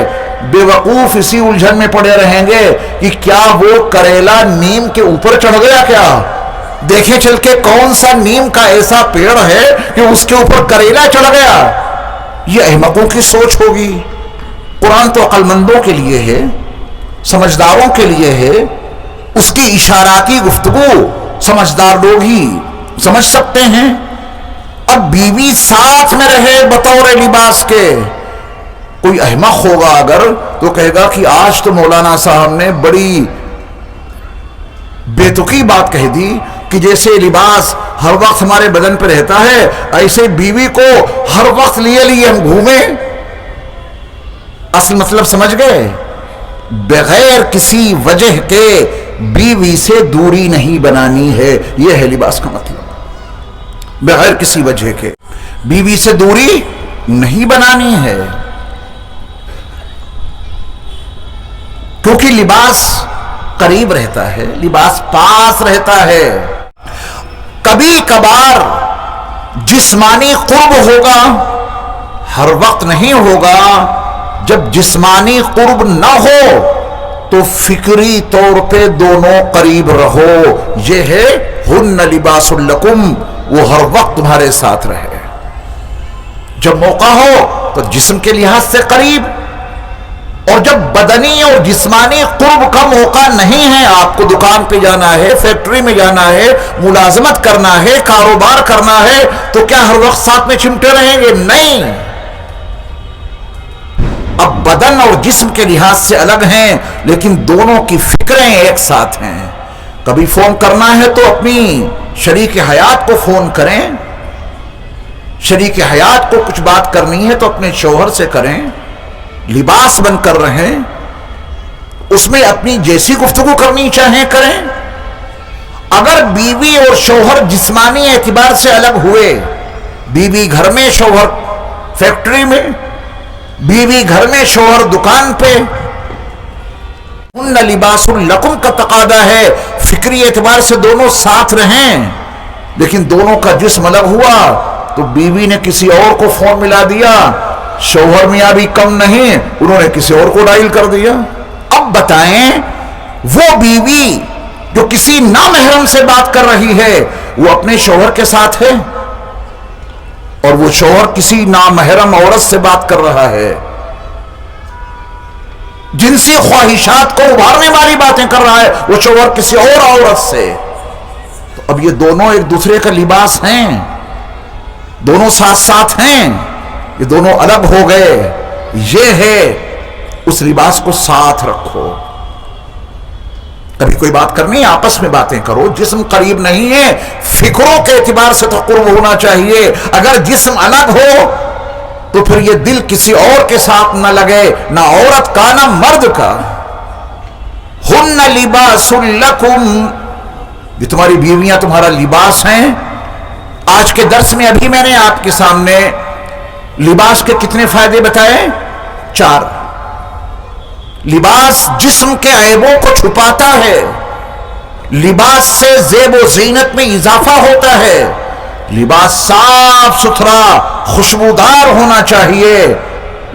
بے وقوف اسی الجھن میں پڑے رہیں گے کہ کیا وہ کریلا نیم کے اوپر چڑھ گیا کیا؟ دیکھیں چل کے کون سا نیم کا ایسا پیڑ ہے کہ اس کے اوپر کریلا چڑھ گیا. یہ احمقوں کی سوچ ہوگی. قرآن تو عقل مندوں کے لیے ہے، سمجھداروں کے لیے ہے. اس کی اشاراتی گفتگو سمجھدار لوگ ہی سمجھ سکتے ہیں. اب بیوی ساتھ میں رہے بطور لباس کے. کوئی احمق ہوگا اگر تو کہے گا کہ آج تو مولانا صاحب نے بڑی بے تکی بات کہہ دی کہ جیسے لباس ہر وقت ہمارے بدن پہ رہتا ہے ایسے بیوی کو ہر وقت لیے ہم گھومیں. اصل مطلب سمجھ گئے؟ بغیر کسی وجہ کے بیوی سے دوری نہیں بنانی ہے. یہ ہے لباس کا مطلب. بغیر کسی وجہ کے بیوی سے دوری نہیں بنانی ہے. کیونکہ لباس قریب رہتا ہے، لباس پاس رہتا ہے۔ کبھی کبھار جسمانی قرب ہوگا، ہر وقت نہیں ہوگا۔ جب جسمانی قرب نہ ہو تو فکری طور پہ دونوں قریب رہو۔ یہ ہے ہن لباس لکم، وہ ہر وقت تمہارے ساتھ رہے۔ جب موقع ہو تو جسم کے لحاظ سے قریب، اور جب بدنی اور جسمانی قرب کا موقع نہیں ہے، آپ کو دکان پہ جانا ہے، فیکٹری میں جانا ہے، ملازمت کرنا ہے، کاروبار کرنا ہے، تو کیا ہر وقت ساتھ میں چمٹے رہیں گے؟ نہیں۔ اب بدن اور جسم کے لحاظ سے الگ ہیں، لیکن دونوں کی فکریں ایک ساتھ ہیں۔ کبھی فون کرنا ہے تو اپنی شریک حیات کو فون کریں، شریک حیات کو کچھ بات کرنی ہے تو اپنے شوہر سے کریں، لباس بن کر رہیں، اس میں اپنی جیسی گفتگو کرنی چاہیں کریں۔ اگر بیوی اور شوہر جسمانی اعتبار سے الگ ہوئے، بیوی گھر میں شوہر فیکٹری میں، بیوی گھر میں شوہر دکان پہ، ان لباس لکم کا تقاضا ہے فکری اعتبار سے دونوں ساتھ رہیں، لیکن دونوں کا جسم الگ ہوا تو بیوی نے کسی اور کو فون ملا دیا، شوہر میاں بھی کم نہیں، انہوں نے کسی اور کو ڈائل کر دیا۔ اب بتائیں، وہ بیوی جو کسی نامحرم سے بات کر رہی ہے وہ اپنے شوہر کے ساتھ ہے، اور وہ شوہر کسی نامحرم عورت سے بات کر رہا ہے، جنسی خواہشات کو ابھارنے والی باتیں کر رہا ہے، وہ شوہر کسی اور عورت سے، تو اب یہ دونوں ایک دوسرے کا لباس ہیں، دونوں ساتھ ساتھ ہیں، یہ دونوں الگ ہو گئے۔ یہ ہے اس لباس کو ساتھ رکھو۔ کبھی کوئی بات کرنی ہے آپس میں باتیں کرو، جسم قریب نہیں ہے، فکروں کے اعتبار سے تو قرب ہونا چاہیے۔ اگر جسم الگ ہو تو پھر یہ دل کسی اور کے ساتھ نہ لگے، نہ عورت کا نہ مرد کا۔ ہن لباس لکم، یہ تمہاری بیویاں تمہارا لباس ہیں۔ آج کے درس میں ابھی میں نے آپ کے سامنے لباس کے کتنے فائدے بتائے؟ 4۔ لباس جسم کے عیبوں کو چھپاتا ہے، لباس سے زیب و زینت میں اضافہ ہوتا ہے، لباس صاف ستھرا خوشبودار ہونا چاہیے،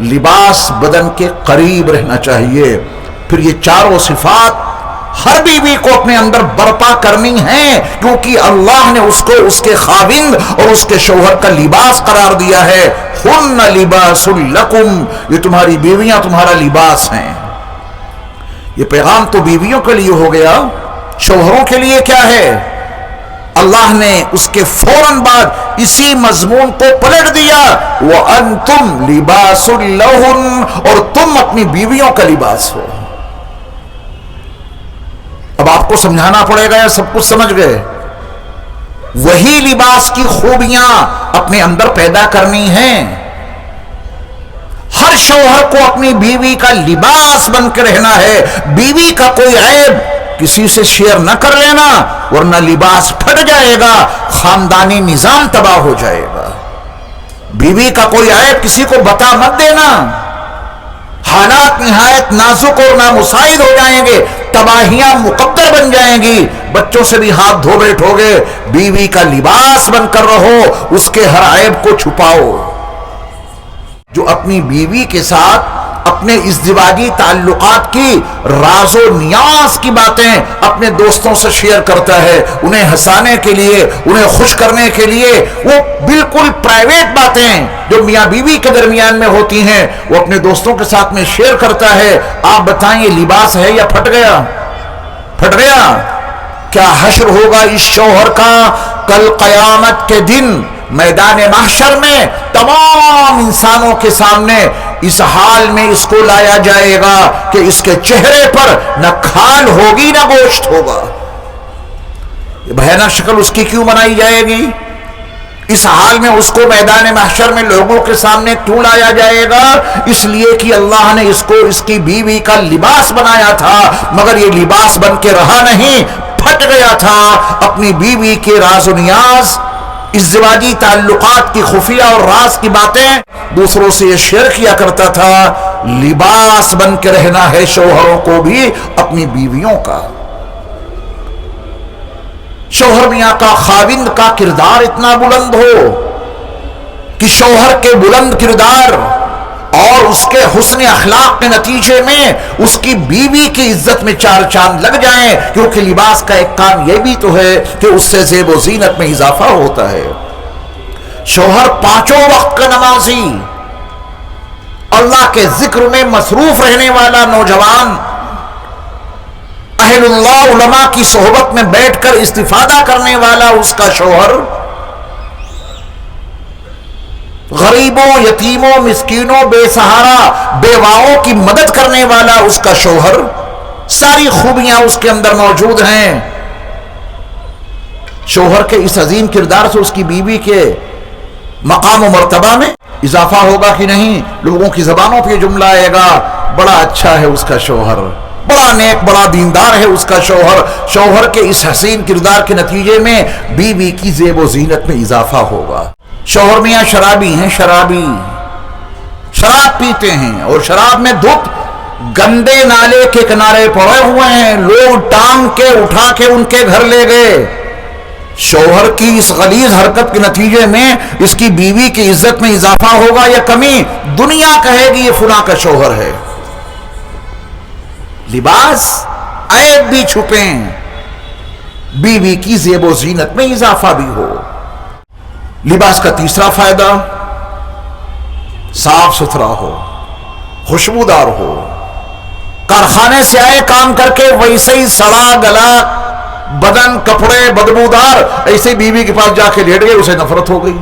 لباس بدن کے قریب رہنا چاہیے۔ پھر یہ چاروں صفات ہر بیوی کو اپنے اندر برپا کرنی ہے، کیونکہ اللہ نے اس کو اس کے خاوند اور اس کے شوہر کا لباس قرار دیا ہے۔ ہن لباس لکم، یہ تمہاری بیویاں تمہارا لباس ہیں۔ یہ پیغام تو بیویوں کے لیے ہو گیا، شوہروں کے لیے کیا ہے؟ اللہ نے اس کے فوراً بعد اسی مضمون کو پلٹ دیا، وَأَنْتُمْ لِبَاسٌ لَهُنَّ، اور تم اپنی بیویوں کا لباس ہو۔ اب آپ کو سمجھانا پڑے گا یا سب کچھ سمجھ گئے؟ وہی لباس کی خوبیاں اپنے اندر پیدا کرنی ہیں۔ ہر شوہر کو اپنی بیوی کا لباس بن کے رہنا ہے، بیوی کا کوئی عیب کسی سے شیئر نہ کر لینا، ورنہ لباس پھٹ جائے گا، خاندانی نظام تباہ ہو جائے گا۔ بیوی کا کوئی عیب کسی کو بتا مت دینا، حالات نہایت نازک اور نامساعد ہو جائیں گے، تباہیاں مقدر بن جائیں گی، بچوں سے بھی ہاتھ دھو بیٹھو گے۔ بیوی کا لباس بن کر رہو، اس کے ہر عیب کو چھپاؤ۔ جو اپنی بیوی کے ساتھ اپنے ازدواجی تعلقات کی راز و نیاز کی باتیں اپنے دوستوں سے شیئر کرتا ہے، انہیں ہنسانے کے لیے، انہیں خوش کرنے کے لیے، وہ بالکل پرائیویٹ باتیں جو میاں بیوی کے درمیان میں ہوتی ہیں وہ اپنے دوستوں کے ساتھ میں شیئر کرتا ہے۔ آپ بتائیں یہ لباس ہے یا پھٹ گیا؟ پھٹ گیا۔ کیا حشر ہوگا اس شوہر کا کل قیامت کے دن میدان محشر میں؟ تمام انسانوں کے سامنے اس حال میں اس کو لایا جائے گا کہ اس کے چہرے پر نہ کھال ہوگی نہ گوشت ہوگا۔ یہ بھیانک شکل اس کی کیوں بنائی جائے گی؟ اس حال میں اس کو میدان محشر میں لوگوں کے سامنے کیوں لایا جائے گا؟ اس لیے کہ اللہ نے اس کو اس کی بیوی کا لباس بنایا تھا، مگر یہ لباس بن کے رہا نہیں، پھٹ گیا تھا۔ اپنی بیوی کے راز و نیاز، ازدواجی تعلقات کی خفیہ اور راز کی باتیں دوسروں سے یہ شیئر کیا کرتا تھا، لباس بن کے رہنا ہے شوہروں کو بھی اپنی بیویوں کا. شوہر میاں کا خاوند کا کردار اتنا بلند ہو کہ شوہر کے بلند کردار اور اس کے حسن اخلاق کے نتیجے میں اس کی بیوی کی عزت میں چار چاند لگ جائیں، کیونکہ لباس کا ایک کام یہ بھی تو ہے کہ اس سے زیب و زینت میں اضافہ ہوتا ہے. شوہر پانچوں وقت کا نمازی، اللہ کے ذکر میں مصروف رہنے والا نوجوان، اہل اللہ علماء کی صحبت میں بیٹھ کر استفادہ کرنے والا اس کا شوہر، غریبوں، یتیموں، مسکینوں، بے سہارا بیواؤں کی مدد کرنے والا اس کا شوہر، ساری خوبیاں اس کے اندر موجود ہیں. شوہر کے اس عظیم کردار سے اس کی بیوی کے مقام و مرتبہ میں اضافہ ہوگا کہ نہیں؟ لوگوں کی زبانوں پہ یہ جملہ آئے گا، بڑا اچھا ہے اس کا شوہر، بڑا نیک، بڑا دیندار ہے اس کا شوہر. شوہر کے اس حسین کردار کے نتیجے میں بیوی کی زیب و زینت میں اضافہ ہوگا. شوہر میاں شرابی ہیں، شرابی، شراب پیتے ہیں اور شراب میں دھت گندے نالے کے کنارے پڑے ہوئے ہیں، لوگ ٹانگ کے اٹھا کے ان کے گھر لے گئے. شوہر کی اس غلیظ حرکت کے نتیجے میں اس کی بیوی کی عزت میں اضافہ ہوگا یا کمی؟ دنیا کہے گی یہ فلاں کا شوہر ہے. لباس عیب بھی چھپیں، بیوی کی زیب و زینت میں اضافہ بھی ہو. لباس کا تیسرا فائدہ، صاف ستھرا ہو، خوشبودار ہو. کارخانے سے آئے کام کر کے ویسے ہی سڑا گلا بدن، کپڑے بدبودار، ایسے بیوی کے پاس جا کے لیٹ گئے، اسے نفرت ہو گئی.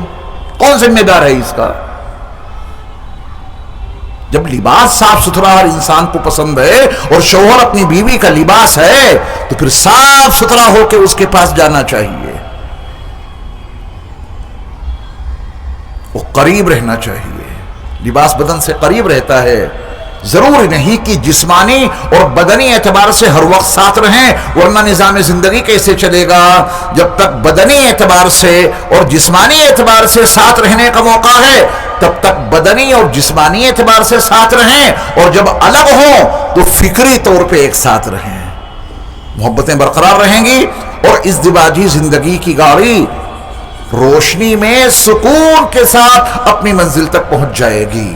کون ذمہ دار ہے اس کا؟ جب لباس صاف ستھرا ہر انسان کو پسند ہے اور شوہر اپنی بیوی کا لباس ہے تو پھر صاف ستھرا ہو کے اس کے پاس جانا چاہیے، وہ قریب رہنا چاہیے. لباس بدن سے قریب رہتا ہے. ضروری نہیں کہ جسمانی اور بدنی اعتبار سے ہر وقت ساتھ رہیں، ورنہ نظام زندگی کیسے چلے گا؟ جب تک بدنی اعتبار سے اور جسمانی اعتبار سے ساتھ رہنے کا موقع ہے تب تک بدنی اور جسمانی اعتبار سے ساتھ رہیں، اور جب الگ ہوں تو فکری طور پہ ایک ساتھ رہیں. محبتیں برقرار رہیں گی اور ازدواجی زندگی کی گاڑی روشنی میں سکون کے ساتھ اپنی منزل تک پہنچ جائے گی.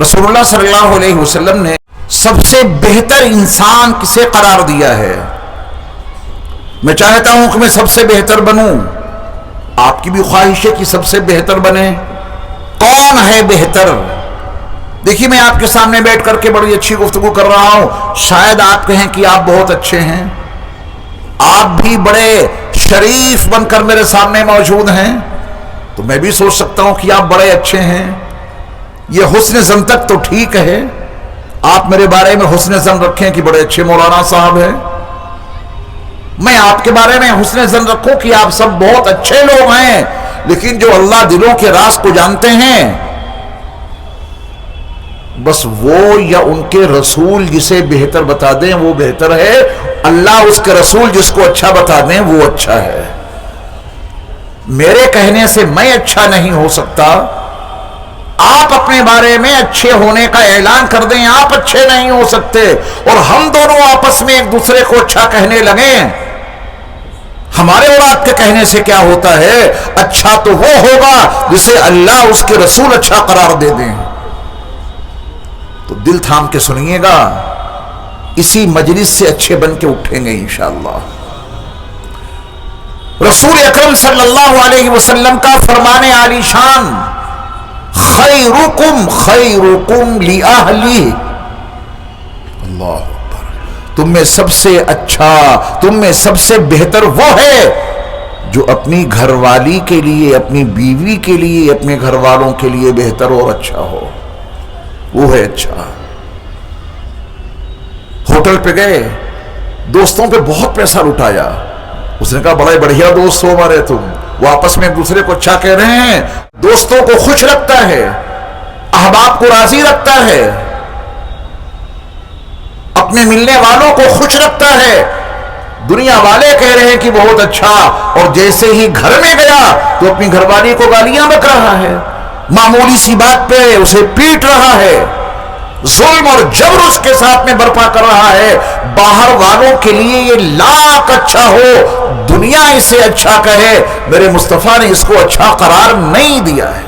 رسول اللہ صلی اللہ علیہ وسلم نے سب سے بہتر انسان کسے قرار دیا ہے؟ میں چاہتا ہوں کہ میں سب سے بہتر بنوں. آپ کی بھی خواہش ہے کہ سب سے بہتر بنے. کون ہے بہتر؟ دیکھیے، میں آپ کے سامنے بیٹھ کر کے بڑی اچھی گفتگو کر رہا ہوں، شاید آپ کہیں کہ آپ بہت اچھے ہیں، آپ بھی بڑے شریف بن کر میرے سامنے موجود ہیں، تو میں بھی سوچ سکتا ہوں کہ آپ بڑے اچھے ہیں. یہ حسن ظن تک تو ٹھیک ہے، آپ میرے بارے میں حسن ظن رکھیں کہ بڑے اچھے مولانا صاحب ہیں. میں آپ کے بارے میں حسن ظن رکھوں کہ آپ سب بہت اچھے لوگ ہیں، لیکن جو اللہ دلوں کے راز کو جانتے ہیں، بس وہ یا ان کے رسول جسے بہتر بتا دیں وہ بہتر ہے، اللہ اس کے رسول جس کو اچھا بتا دیں وہ اچھا ہے. میرے کہنے سے میں اچھا نہیں ہو سکتا. آپ اپنے بارے میں اچھے ہونے کا اعلان کر دیں، آپ اچھے نہیں ہو سکتے، اور ہم دونوں آپس میں ایک دوسرے کو اچھا کہنے لگیں. ہمارے اور آپ کے کہنے سے کیا ہوتا ہے؟ اچھا تو وہ ہوگا جسے اللہ اس کے رسول اچھا قرار دے دیں. تو دل تھام کے سنیے گا، اسی مجلس سے اچھے بن کے اٹھیں گے انشاءاللہ. رسول اکرم صلی اللہ علیہ وسلم کا فرمان عالی شان، خیرکم خیرکم لأہلی. اللہ اکبر. تم میں سب سے اچھا، تم میں سب سے بہتر وہ ہے جو اپنی گھر والی کے لیے، اپنی بیوی کے لیے، اپنے گھر والوں کے لیے بہتر اور اچھا ہو، وہ ہے اچھا. ہوٹل پہ گئے، دوستوں پہ بہت پیسہ لٹایا. اس نے کہا بڑے بڑھیا دوست ہو ہمارے تم، وہ آپس میں ایک دوسرے کو اچھا کہہ رہے ہیں، دوستوں کو خوش رکھتا ہے، احباب کو راضی رکھتا ہے، اپنے ملنے والوں کو خوش رکھتا ہے. دنیا والے کہہ رہے ہیں کہ بہت اچھا، اور جیسے ہی گھر میں گیا تو اپنی گھر والی کو گالیاں بک رہا ہے. معمولی سی بات پہ اسے پیٹ رہا ہے، ظلم اور جبر اس کے ساتھ میں برپا کر رہا ہے، باہر والوں کے لیے یہ لاکھ اچھا ہو، دنیا اسے اچھا کہے، میرے مصطفیٰ نے اس کو اچھا قرار نہیں دیا ہے۔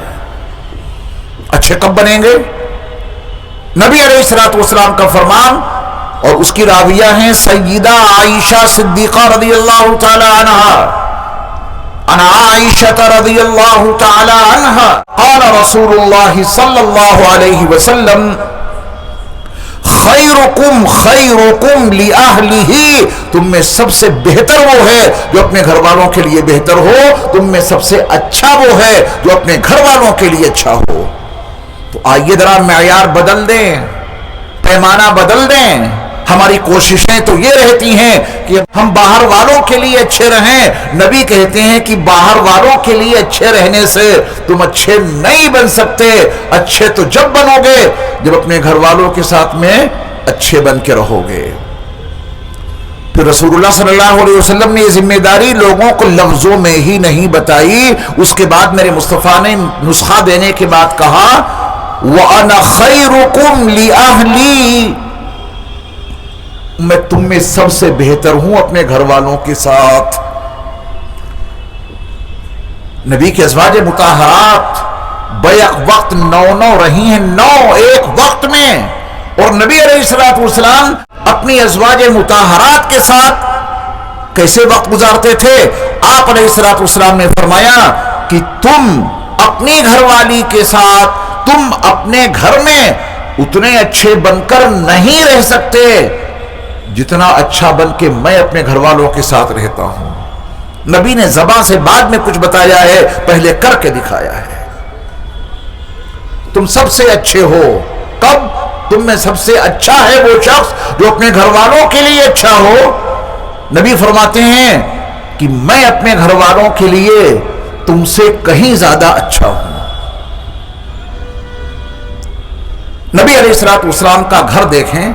اچھے کب بنیں گے؟ نبی علیہ الصلوۃ والسلام کا فرمان، اور اس کی راویہ ہیں سیدہ عائشہ صدیقہ رضی اللہ تعالی عنہا، عن عائشہ رضی اللہ تعالی عنہا قال رسول اللہ صلی اللہ علیہ وسلم خیرکم خیرکم لأہلہ، تم میں سب سے بہتر وہ ہے جو اپنے گھر والوں کے لیے بہتر ہو، تم میں سب سے اچھا وہ ہے جو اپنے گھر والوں کے لیے اچھا ہو۔ تو آئیے ذرا معیار بدل دیں، پیمانہ بدل دیں۔ ہماری کوششیں تو یہ رہتی ہیں کہ ہم باہر والوں کے لیے اچھے رہیں، نبی کہتے ہیں کہ باہر والوں کے لیے اچھے رہنے سے تم اچھے نہیں بن سکتے، اچھے تو جب بنو گے جب اپنے گھر والوں کے ساتھ میں اچھے بن کے رہو گے۔ پھر رسول اللہ صلی اللہ علیہ وسلم نے یہ ذمہ داری لوگوں کو لفظوں میں ہی نہیں بتائی، اس کے بعد میرے مصطفیٰ نے نسخہ دینے کے بعد کہا وَأَنَا خَيْرُكُمْ لِأَهْلِي، میں تم میں سب سے بہتر ہوں اپنے گھر والوں کے ساتھ۔ نبی کے ازواج مطہرات بیک وقت 9 رہی ہیں، 9 ایک وقت میں، اور نبی علیہ الصلوۃ والسلام اپنی ازواج مطہرات کے ساتھ کیسے وقت گزارتے تھے؟ آپ علیہ الصلوۃ والسلام نے فرمایا کہ تم اپنی گھر والی کے ساتھ، تم اپنے گھر میں اتنے اچھے بن کر نہیں رہ سکتے جتنا اچھا بن کے میں اپنے گھر والوں کے ساتھ رہتا ہوں۔ نبی نے زبان سے بعد میں کچھ بتایا ہے، پہلے کر کے دکھایا ہے۔ تم سب سے اچھے ہو کب؟ تم میں سب سے اچھا ہے وہ شخص جو اپنے گھر والوں کے لیے اچھا ہو۔ نبی فرماتے ہیں کہ میں اپنے گھر والوں کے لیے تم سے کہیں زیادہ اچھا ہوں۔ نبی علیہ الصلوۃ والسلام کا گھر دیکھیں،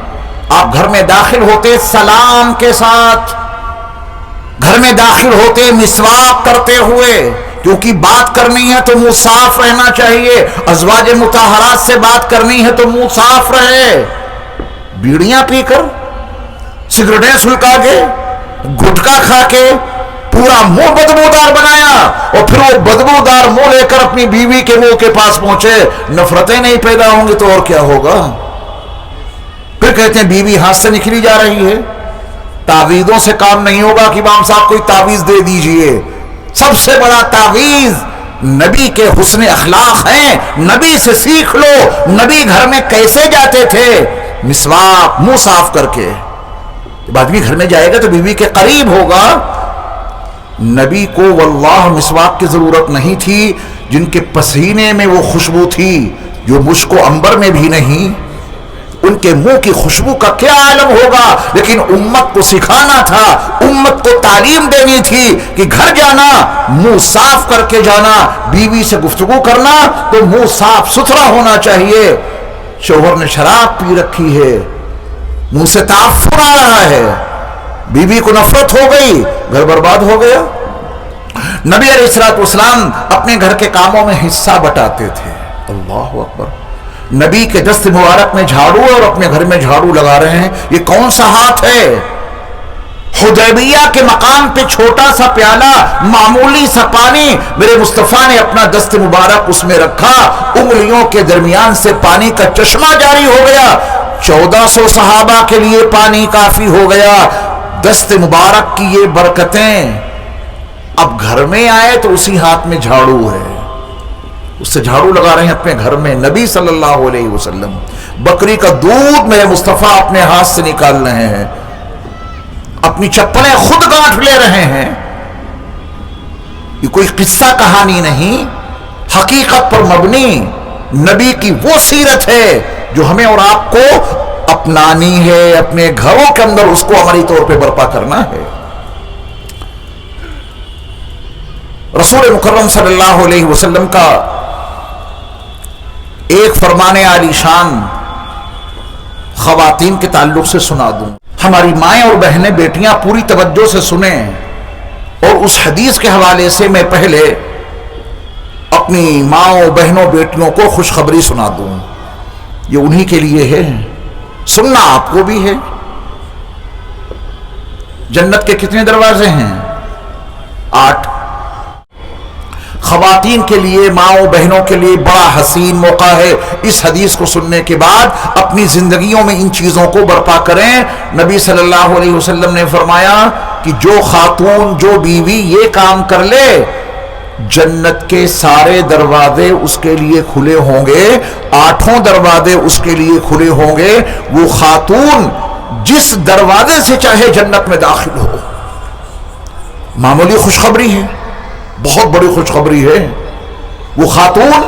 آپ گھر میں داخل ہوتے سلام کے ساتھ، گھر میں داخل ہوتے مسواک کرتے ہوئے، کیونکہ بات کرنی ہے تو منہ صاف رہنا چاہیے، ازواج مطہرات سے بات کرنی ہے تو منہ صاف رہے۔ بیڑیاں پی کر، سگریٹیں سلکا کے، گٹکا کھا کے پورا منہ بدبودار بنایا، اور پھر وہ بدبودار منہ لے کر اپنی بیوی کے منہ کے پاس پہنچے، نفرتیں نہیں پیدا ہوں گی تو اور کیا ہوگا؟ پھر کہتے ہیں بیوی ہاتھ سے نکلی جا رہی ہے، تعویذوں سے کام نہیں ہوگا کہ امام صاحب کوئی تعویذ دے دیجئے۔ سب سے بڑا تعویذ نبی کے حسن اخلاق ہیں، نبی سے سیکھ لو۔ نبی گھر میں کیسے جاتے تھے؟ مسواک، منہ صاف کر کے۔ جب آدمی گھر میں جائے گا تو بیوی کے قریب ہوگا۔ نبی کو واللہ مسواک کی ضرورت نہیں تھی، جن کے پسینے میں وہ خوشبو تھی جو مشک و عنبر میں بھی نہیں، ان کے منہ کی خوشبو کا کیا عالم ہوگا؟ لیکن امت کو سکھانا تھا، امت کو تعلیم دینی تھی کہ گھر جانا منہ صاف کر کے جانا، بیوی سے گفتگو کرنا تو منہ صاف ستھرا ہونا چاہیے۔ شوہر نے شراب پی رکھی ہے، منہ سے تعفن آ رہا ہے، بیوی کو نفرت ہو گئی، گھر برباد ہو گیا۔ نبی علیہ الصلوۃ والسلام اپنے گھر کے کاموں میں حصہ بٹاتے تھے۔ اللہ اکبر! نبی کے دست مبارک میں جھاڑو اور اپنے گھر میں جھاڑو لگا رہے ہیں، یہ کون سا ہاتھ ہے؟ حدیبیہ کے مقام پہ چھوٹا سا پیالہ، معمولی سا پانی، میرے مصطفیٰ نے اپنا دست مبارک اس میں رکھا، انگلیوں کے درمیان سے پانی کا چشمہ جاری ہو گیا، 1400 صحابہ کے لیے پانی کافی ہو گیا۔ دست مبارک کی یہ برکتیں، اب گھر میں آئے تو اسی ہاتھ میں جھاڑو ہے، اس سے جھاڑو لگا رہے ہیں اپنے گھر میں۔ نبی صلی اللہ علیہ وسلم بکری کا دودھ میرے مصطفیٰ اپنے ہاتھ سے نکال رہے ہیں، اپنی چپلیں خود گانٹھ لے رہے ہیں۔ یہ کوئی قصہ کہانی نہیں، حقیقت پر مبنی نبی کی وہ سیرت ہے جو ہمیں اور آپ کو اپنانی ہے، اپنے گھروں کے اندر اس کو عملی طور پہ برپا کرنا ہے۔ رسول مکرم صلی اللہ علیہ وسلم کا ایک فرمان عالی شان خواتین کے تعلق سے سنا دوں۔ ہماری مائیں اور بہنیں، بیٹیاں پوری توجہ سے سنیں، اور اس حدیث کے حوالے سے میں پہلے اپنی ماؤں بہنوں بیٹیوں کو خوشخبری سنا دوں، یہ انہی کے لیے ہے، سننا آپ کو بھی ہے۔ جنت کے کتنے دروازے ہیں؟ 8۔ خواتین کے لیے، ماؤں بہنوں کے لیے بڑا حسین موقع ہے، اس حدیث کو سننے کے بعد اپنی زندگیوں میں ان چیزوں کو برپا کریں۔ نبی صلی اللہ علیہ وسلم نے فرمایا کہ جو خاتون، جو بیوی یہ کام کر لے، جنت کے سارے دروازے اس کے لیے کھلے ہوں گے، 8 دروازے اس کے لیے کھلے ہوں گے، وہ خاتون جس دروازے سے چاہے جنت میں داخل ہو۔ معمولی خوشخبری ہے، بہت بڑی خوشخبری ہے۔ وہ خاتون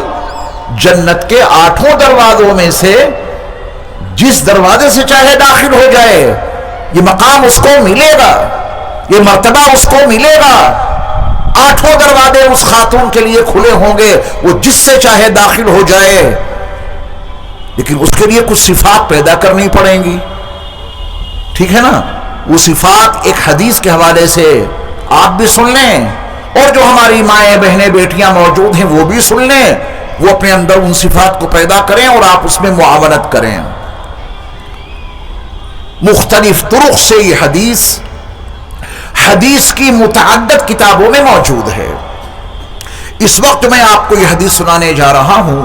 جنت کے 8 دروازوں میں سے جس دروازے سے چاہے داخل ہو جائے، یہ مقام اس کو ملے گا، یہ مرتبہ اس کو ملے گا۔ 8 دروازے اس خاتون کے لیے کھلے ہوں گے، وہ جس سے چاہے داخل ہو جائے، لیکن اس کے لیے کچھ صفات پیدا کرنی پڑیں گی، ٹھیک ہے نا؟ وہ صفات ایک حدیث کے حوالے سے آپ بھی سن لیں، اور جو ہماری مائیں بہنیں بیٹیاں موجود ہیں وہ بھی سن لیں، وہ اپنے اندر ان صفات کو پیدا کریں اور آپ اس میں معاونت کریں۔ مختلف طرق سے یہ حدیث کی متعدد کتابوں میں موجود ہے۔ اس وقت میں آپ کو یہ حدیث سنانے جا رہا ہوں،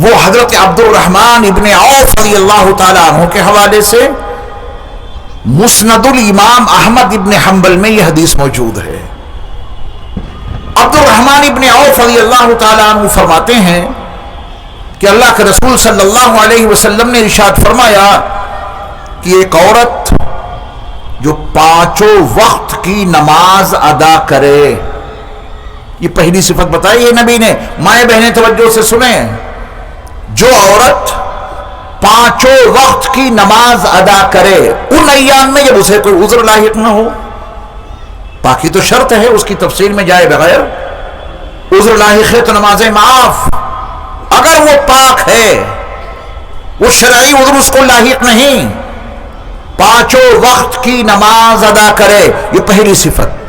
وہ حضرت عبد الرحمن ابن عوف رضی اللہ تعالیٰ عنہ کے حوالے سے مسند الامام احمد ابن حنبل میں یہ حدیث موجود ہے۔ عبد الرحمن ابن عوف رضی اللہ تعالیٰ عنہ فرماتے ہیں کہ اللہ کے رسول صلی اللہ علیہ وسلم نے ارشاد فرمایا کہ ایک عورت جو 5 وقت کی نماز ادا کرے، یہ پہلی صفت بتائی ہے نبی نے۔ مائیں بہنیں توجہ سے سنیں، جو عورت 5 وقت کی نماز ادا کرے ان ایام میں جب اسے کوئی عذر لاحق نہ ہو، باقی تو شرط ہے، اس کی تفصیل میں جائے بغیر، عذر لاحق ہے تو نمازیں معاف، اگر وہ پاک ہے، وہ شرعی عذر اس کو لاحق نہیں، 5 وقت کی نماز ادا کرے، یہ پہلی صفت۔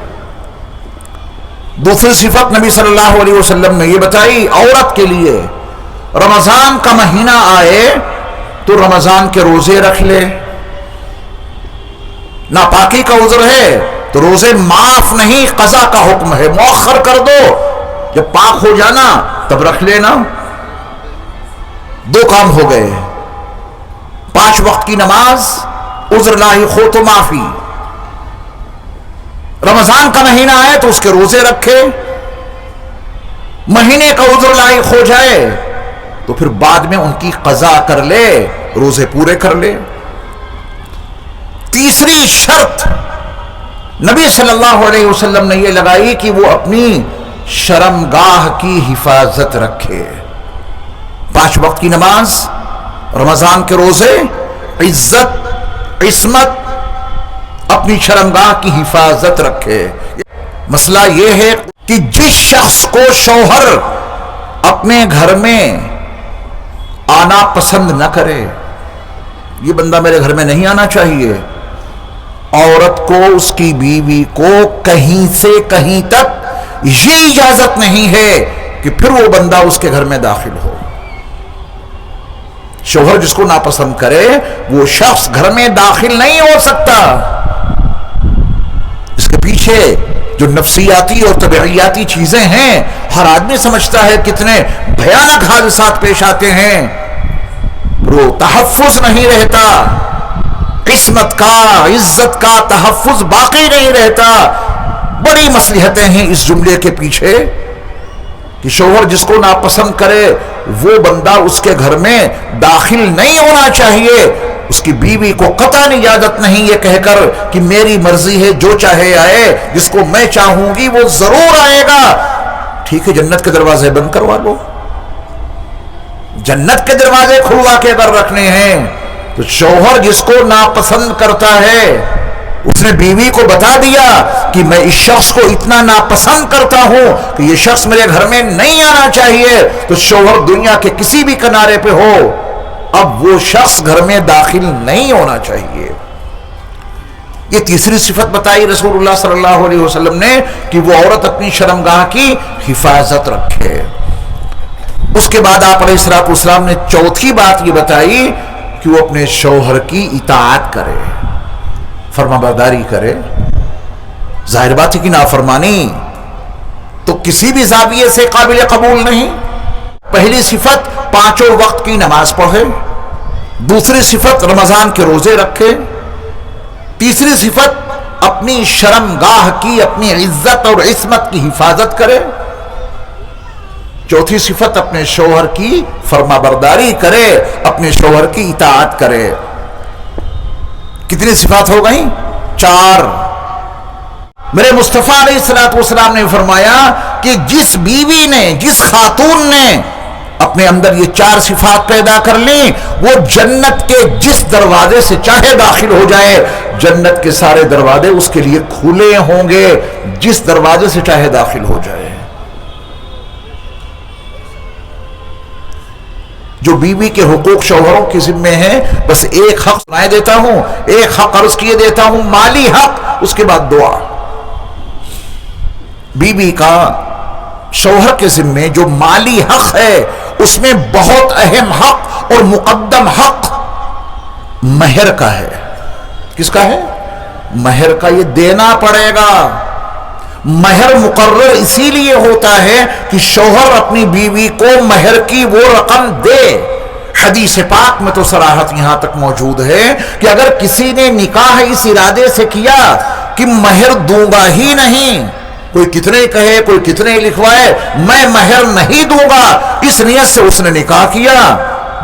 دوسری صفت نبی صلی اللہ علیہ وسلم نے یہ بتائی، عورت کے لیے رمضان کا مہینہ آئے تو رمضان کے روزے رکھ لے، ناپاکی کا عذر ہے تو روزے معاف نہیں، قضا کا حکم ہے، مؤخر کر دو، جب پاک ہو جانا تب رکھ لینا۔ 2 کام ہو گئے، 5 وقت کی نماز، عذر لاحق ہو تو معافی، رمضان کا مہینہ آئے تو اس کے روزے رکھے، مہینے کا عذر لاحق ہو جائے تو پھر بعد میں ان کی قضا کر لے، روزے پورے کر لے۔ تیسری شرط نبی صلی اللہ علیہ وسلم نے یہ لگائی کہ وہ اپنی شرمگاہ کی حفاظت رکھے۔ 5 وقت کی نماز، رمضان کے روزے، عزت، عصمت، اپنی شرمگاہ کی حفاظت رکھے۔ مسئلہ یہ ہے کہ جس شخص کو شوہر اپنے گھر میں آنا پسند نہ کرے، یہ بندہ میرے گھر میں نہیں آنا چاہیے، عورت کو، اس کی بیوی کو کہیں سے کہیں تک یہ اجازت نہیں ہے کہ پھر وہ بندہ اس کے گھر میں داخل ہو۔ شوہر جس کو ناپسند کرے وہ شخص گھر میں داخل نہیں ہو سکتا۔ اس کے پیچھے جو نفسیاتی اور طبعیاتی چیزیں ہیں، ہر آدمی سمجھتا ہے کتنے بھیانک حادثات پیش آتے ہیں، وہ تحفظ نہیں رہتا، قسمت کا، عزت کا تحفظ باقی نہیں رہتا۔ بڑی مصلحتیں ہیں اس جملے کے پیچھے کہ شوہر جس کو ناپسند کرے وہ بندہ اس کے گھر میں داخل نہیں ہونا چاہیے۔ اس کی بیوی کو قطعاً اجازت نہیں یہ کہہ کر کہ میری مرضی ہے، جو چاہے آئے، جس کو میں چاہوں گی وہ ضرور آئے گا۔ ٹھیک ہے، جنت کے دروازے بند کروا لو، جنت کے دروازے کھلوا کے اگر رکھنے ہیں تو شوہر جس کو ناپسند کرتا ہے، اس نے بیوی کو بتا دیا کہ میں اس شخص کو اتنا ناپسند کرتا ہوں کہ یہ شخص میرے گھر میں نہیں آنا چاہیے، تو شوہر دنیا کے کسی بھی کنارے پہ ہو، اب وہ شخص گھر میں داخل نہیں ہونا چاہیے۔ یہ تیسری صفت بتائی رسول اللہ صلی اللہ علیہ وسلم نے کہ وہ عورت اپنی شرمگاہ کی حفاظت رکھے۔ اس کے بعد آپ علیہ السلام نے چوتھی بات یہ بتائی کہ وہ اپنے شوہر کی اطاعت کرے، فرما برداری کرے۔ ظاہر بات ہے کہ نافرمانی تو کسی بھی زاویے سے قابل قبول نہیں۔ پہلی صفت 5 وقت کی نماز پڑھے، دوسری صفت رمضان کے روزے رکھے، تیسری صفت اپنی شرمگاہ کی، اپنی عزت اور عصمت کی حفاظت کرے، چوتھی صفت اپنے شوہر کی فرما برداری کرے، اپنے شوہر کی اطاعت کرے۔ کتنی صفات ہو گئیں؟ 4۔ میرے مصطفیٰ علیہ السلام نے فرمایا کہ جس بیوی نے، جس خاتون نے اپنے اندر یہ 4 صفات پیدا کر لیں، وہ جنت کے جس دروازے سے چاہے داخل ہو جائے، جنت کے سارے دروازے اس کے لیے کھلے ہوں گے، جس دروازے سے چاہے داخل ہو جائے۔ جو بیوی کے حقوق شوہروں کے ذمے ہیں، بس ایک حق سنائے دیتا ہوں، ایک حق عرض کیے دیتا ہوں، مالی حق، اس کے بعد دعا۔ بیوی کا شوہر کے ذمے جو مالی حق ہے، اس میں بہت اہم حق اور مقدم حق مہر کا ہے۔ کس کا ہے؟ مہر کا۔ یہ دینا پڑے گا۔ مہر مقرر اسی لیے ہوتا ہے کہ شوہر اپنی بیوی کو مہر کی وہ رقم دے۔ حدیث پاک میں تو صراحت یہاں تک موجود ہے کہ اگر کسی نے نکاح اس ارادے سے کیا کہ مہر دوں گا ہی نہیں، کوئی کتنے کہے، کوئی کتنے لکھوائے، میں مہر نہیں دوں گا، اس نیت سے اس نے نکاح کیا،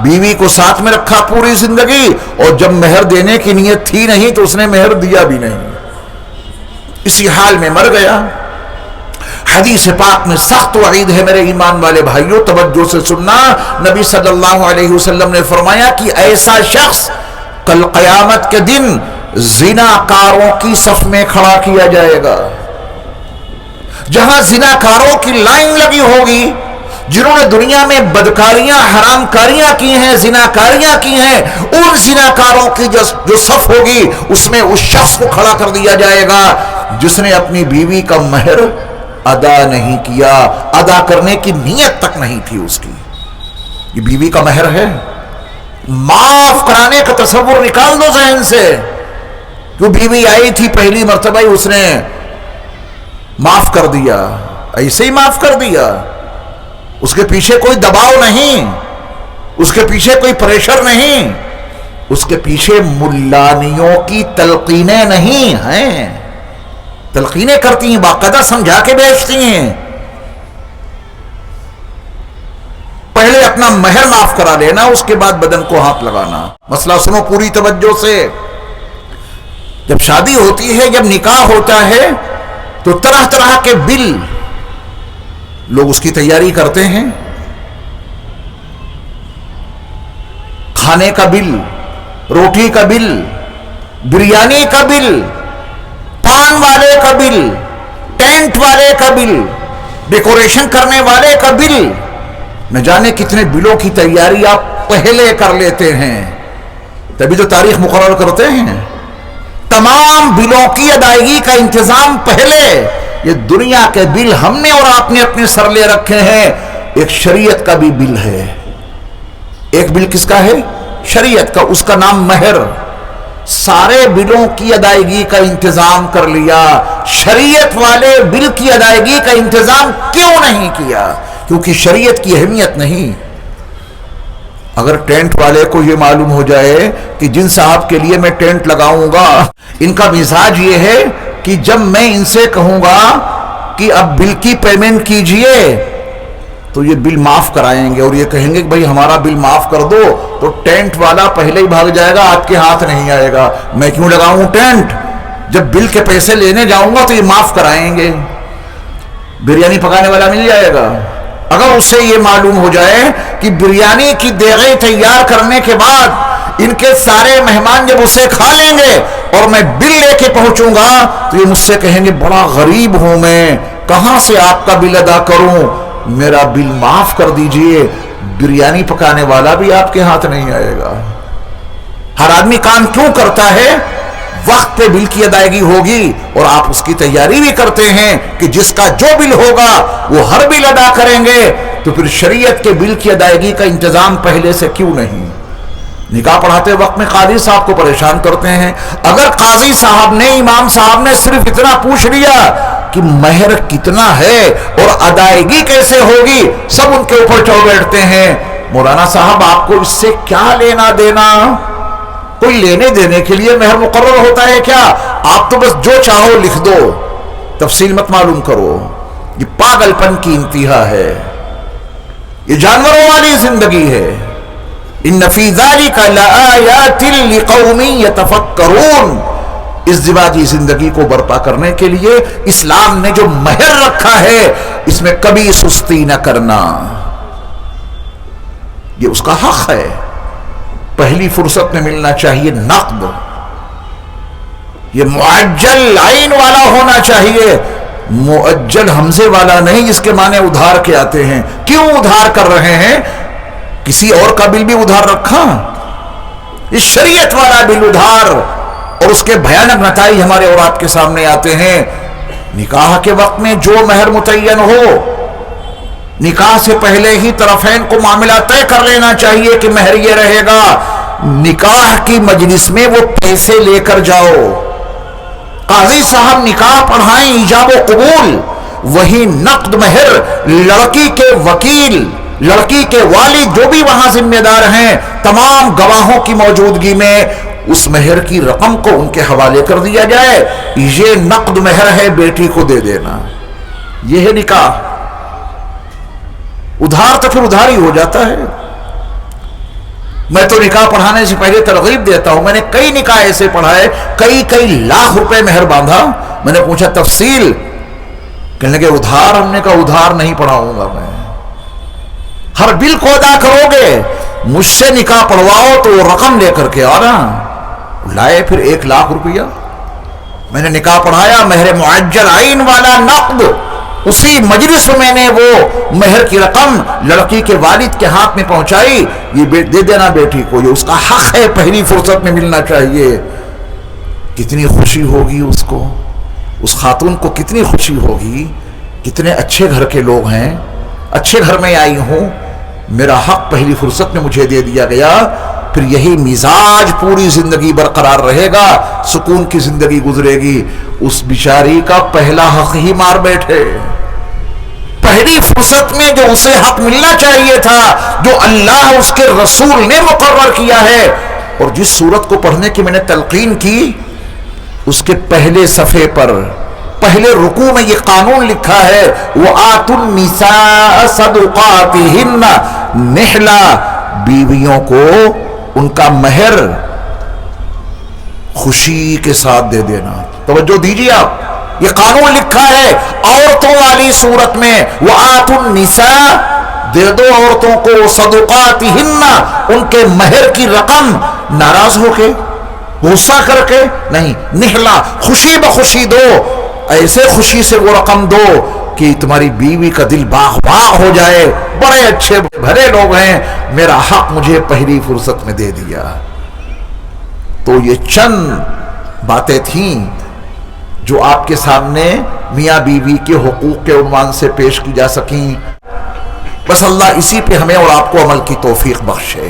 بیوی کو ساتھ میں رکھا پوری زندگی، اور جب مہر دینے کی نیت تھی نہیں تو اس نے مہر دیا بھی نہیں، اسی حال میں مر گیا۔ حدیث پاک میں سخت وعید ہے میرے ایمان والے بھائیوں، توجہ سے سننا۔ نبی صلی اللہ علیہ وسلم نے فرمایا کہ ایسا شخص کل قیامت کے دن زناکاروں کی صف میں کھڑا کیا جائے گا۔ جہاں زناکاروں کی لائن لگی ہوگی، جنہوں نے دنیا میں بدکاریاں، حرام کاریاں کی ہیں، زناکاریاں کی ہیں، ان زناکاروں کی جو صف ہوگی، اس میں اس شخص کو کھڑا کر دیا جائے گا جس نے اپنی بیوی کا مہر ادا نہیں کیا، ادا کرنے کی نیت تک نہیں تھی اس کی۔ یہ بیوی کا مہر ہے۔ معاف کرانے کا تصور نکال دو ذہن سے۔ جو بیوی آئی تھی پہلی مرتبہ ہی اس نے معاف کر دیا، ایسے ہی معاف کر دیا، اس کے پیچھے کوئی دباؤ نہیں، اس کے پیچھے کوئی پریشر نہیں، اس کے پیچھے ملانیوں کی تلقینیں نہیں ہیں، تلقینیں کرتی ہیں، باقاعدہ سمجھا کے بیچتی ہیں۔ پہلے اپنا مہر معاف کرا لینا، اس کے بعد بدن کو ہاتھ لگانا۔ مسئلہ سنو پوری توجہ سے۔ جب شادی ہوتی ہے، جب نکاح ہوتا ہے، تو طرح طرح کے بل لوگ اس کی تیاری کرتے ہیں۔ کھانے کا بل، روٹی کا بل، بریانی کا بل، پان والے کا بل، ٹینٹ والے کا بل، ڈیکوریشن کرنے والے کا بل، نہ جانے کتنے بلوں کی تیاری آپ پہلے کر لیتے ہیں، تبھی تو تاریخ مقرر کرتے ہیں۔ تمام بلوں کی ادائیگی کا انتظام پہلے۔ یہ دنیا کے بل ہم نے اور آپ نے اپنے سر لے رکھے ہیں۔ ایک شریعت کا بھی بل ہے۔ ایک بل کس کا ہے؟ شریعت کا، اس کا نام مہر۔ سارے بلوں کی ادائیگی کا انتظام کر لیا، شریعت والے بل کی ادائیگی کا انتظام کیوں نہیں کیا؟ کیونکہ شریعت کی اہمیت نہیں۔ اگر ٹینٹ والے کو یہ معلوم ہو جائے کہ جن صاحب کے لیے میں ٹینٹ لگاؤں گا، ان کا مزاج یہ ہے کہ جب میں ان سے کہوں گا کہ اب بل کی پیمنٹ کیجئے تو یہ بل معاف کرائیں گے، اور یہ کہیں گے کہ بھائی ہمارا بل معاف کر دو، تو ٹینٹ والا پہلے ہی بھاگ جائے گا، آپ کے ہاتھ نہیں آئے گا۔ میں کیوں لگاؤں ٹینٹ؟ جب بل کے پیسے لینے جاؤں گا تو یہ معاف کرائیں گے۔ بریانی پکانے والا مل جائے گا، اگر اسے یہ معلوم ہو جائے کہ بریانی کی دیگیں تیار کرنے کے بعد ان کے سارے مہمان جب اسے کھا لیں گے اور میں بل لے کے پہنچوں گا تو یہ مجھ سے کہیں گے بڑا غریب ہوں میں، کہاں سے آپ کا بل ادا کروں، میرا بل معاف کر دیجئے۔ بریانی پکانے والا بھی آپ کے ہاتھ نہیں آئے گا۔ ہر آدمی کام کیوں کرتا ہے؟ وقت پہ بل کی ادائیگی ہوگی اور آپ اس کی تیاری بھی کرتے ہیں کہ جس کا جو بل ہوگا وہ ہر بل ادا کریں گے، تو پھر شریعت کے بل کی ادائیگی کا انتظام پہلے سے کیوں نہیں؟ نکاح پڑھاتے وقت میں قاضی صاحب کو پریشان کرتے ہیں. اگر قاضی صاحب نے، امام صاحب نے صرف اتنا پوچھ لیا کہ مہر کتنا ہے اور ادائیگی کیسے ہوگی، سب ان کے اوپر چڑھ بیٹھتے ہیں. مولانا صاحب آپ کو اس سے کیا لینا دینا؟ کوئی لینے دینے کے لیے مہر مقرر ہوتا ہے کیا؟ آپ تو بس جو چاہو لکھ دو، تفصیل مت معلوم کرو. یہ پاگل پن کی انتہا ہے، یہ جانوروں والی زندگی ہے. ان فی ذلک لآیات لقوم یتفکرون. ازدواجی زندگی کو برپا کرنے کے لیے اسلام نے جو مہر رکھا ہے اس میں کبھی سستی نہ کرنا، یہ اس کا حق ہے. پہلی فرصت میں ملنا چاہیے نقد، یہ معجل عین والا ہونا چاہیے، مؤجل حمزے والا نہیں جس کے معنی ادھار کے آتے ہیں. کیوں ادھار کر رہے ہیں؟ کسی اور کا بل بھی ادھار رکھا؟ اس شریعت والا بل ادھار، اور اس کے بھیانک نتائج ہمارے اور آپ کے سامنے آتے ہیں. نکاح کے وقت میں جو مہر متعین ہو، نکاح سے پہلے ہی طرفین کو معاملہ طے کر لینا چاہیے کہ مہر یہ رہے گا. نکاح کی مجلس میں وہ پیسے لے کر جاؤ. قاضی صاحب نکاح پڑھائیں ایجاب و قبول، وہی نقد مہر لڑکی کے وکیل، لڑکی کے والد جو بھی وہاں ذمہ دار ہیں، تمام گواہوں کی موجودگی میں اس مہر کی رقم کو ان کے حوالے کر دیا جائے. یہ نقد مہر ہے، بیٹی کو دے دینا. یہ ہے نکاح. ادھار تو پھر ادھار ہی ہو جاتا ہے. میں تو نکاح پڑھانے سے پہلے ترغیب دیتا ہوں. میں نے کئی نکاح ایسے پڑھائے، کئی لاکھ روپے مہر باندھا. میں نے پوچھا تفصیل، کہنے لگے ادھار. ہم نے کہا ادھار نہیں پڑھاؤں گا میں، ہر بل کو ادا کرو گے. مجھ سے نکاح پڑھواؤ تو وہ رقم لے کر کے آنا. لائے پھر 1 لاکھ روپیہ. میں نے نکاح پڑھایا، مہر معجل عین والا نقد. اسی مجلس میں نے وہ مہر کی رقم لڑکی کے والد کے ہاتھ میں پہنچائی. یہ دے دینا بیٹی کو، یہ اس کا حق ہے، پہلی فرصت میں ملنا چاہیے. کتنی خوشی ہوگی اس کو، اس خاتون کو کتنی خوشی ہوگی. کتنے اچھے گھر کے لوگ ہیں، اچھے گھر میں آئی ہوں، میرا حق پہلی فرصت میں مجھے دے دیا گیا. پھر یہی مزاج پوری زندگی برقرار رہے گا، سکون کی زندگی گزرے گی. اس بیچاری کا پہلا حق ہی مار بیٹھے. پہلی فرصت میں جو اسے حق ملنا چاہیے تھا، جو اللہ اس کے رسول نے مقرر کیا ہے، اور جس سورت کو پڑھنے کی میں نے تلقین کی، اس کے پہلے صفحے پر پہلے رکوع میں یہ قانون لکھا ہے، وَآتُوا النِّسَاءَ صَدُقَاتِهِنَّ نِحْلًا. بیویوں کو ان کا مہر خوشی کے ساتھ دے دینا. توجہ دیجیے آپ، یہ قانون لکھا ہے عورتوں والی صورت میں. وَآتُوا النِّسَاءَ، دے دو عورتوں کو صدقاتہن، ان کے مہر کی رقم. ناراض ہو کے، غصہ کر کے نہیں، نحلا، خوشی بخوشی دو. ایسے خوشی سے وہ رقم دو کہ تمہاری بیوی کا دل باغ باغ ہو جائے. بڑے اچھے بھلے لوگ ہیں، میرا حق مجھے پہلی فرصت میں دے دیا. تو یہ چند باتیں تھیں جو آپ کے سامنے میاں بیوی کے حقوق کے عنوان سے پیش کی جا سکیں. بس اللہ اسی پہ ہمیں اور آپ کو عمل کی توفیق بخشے.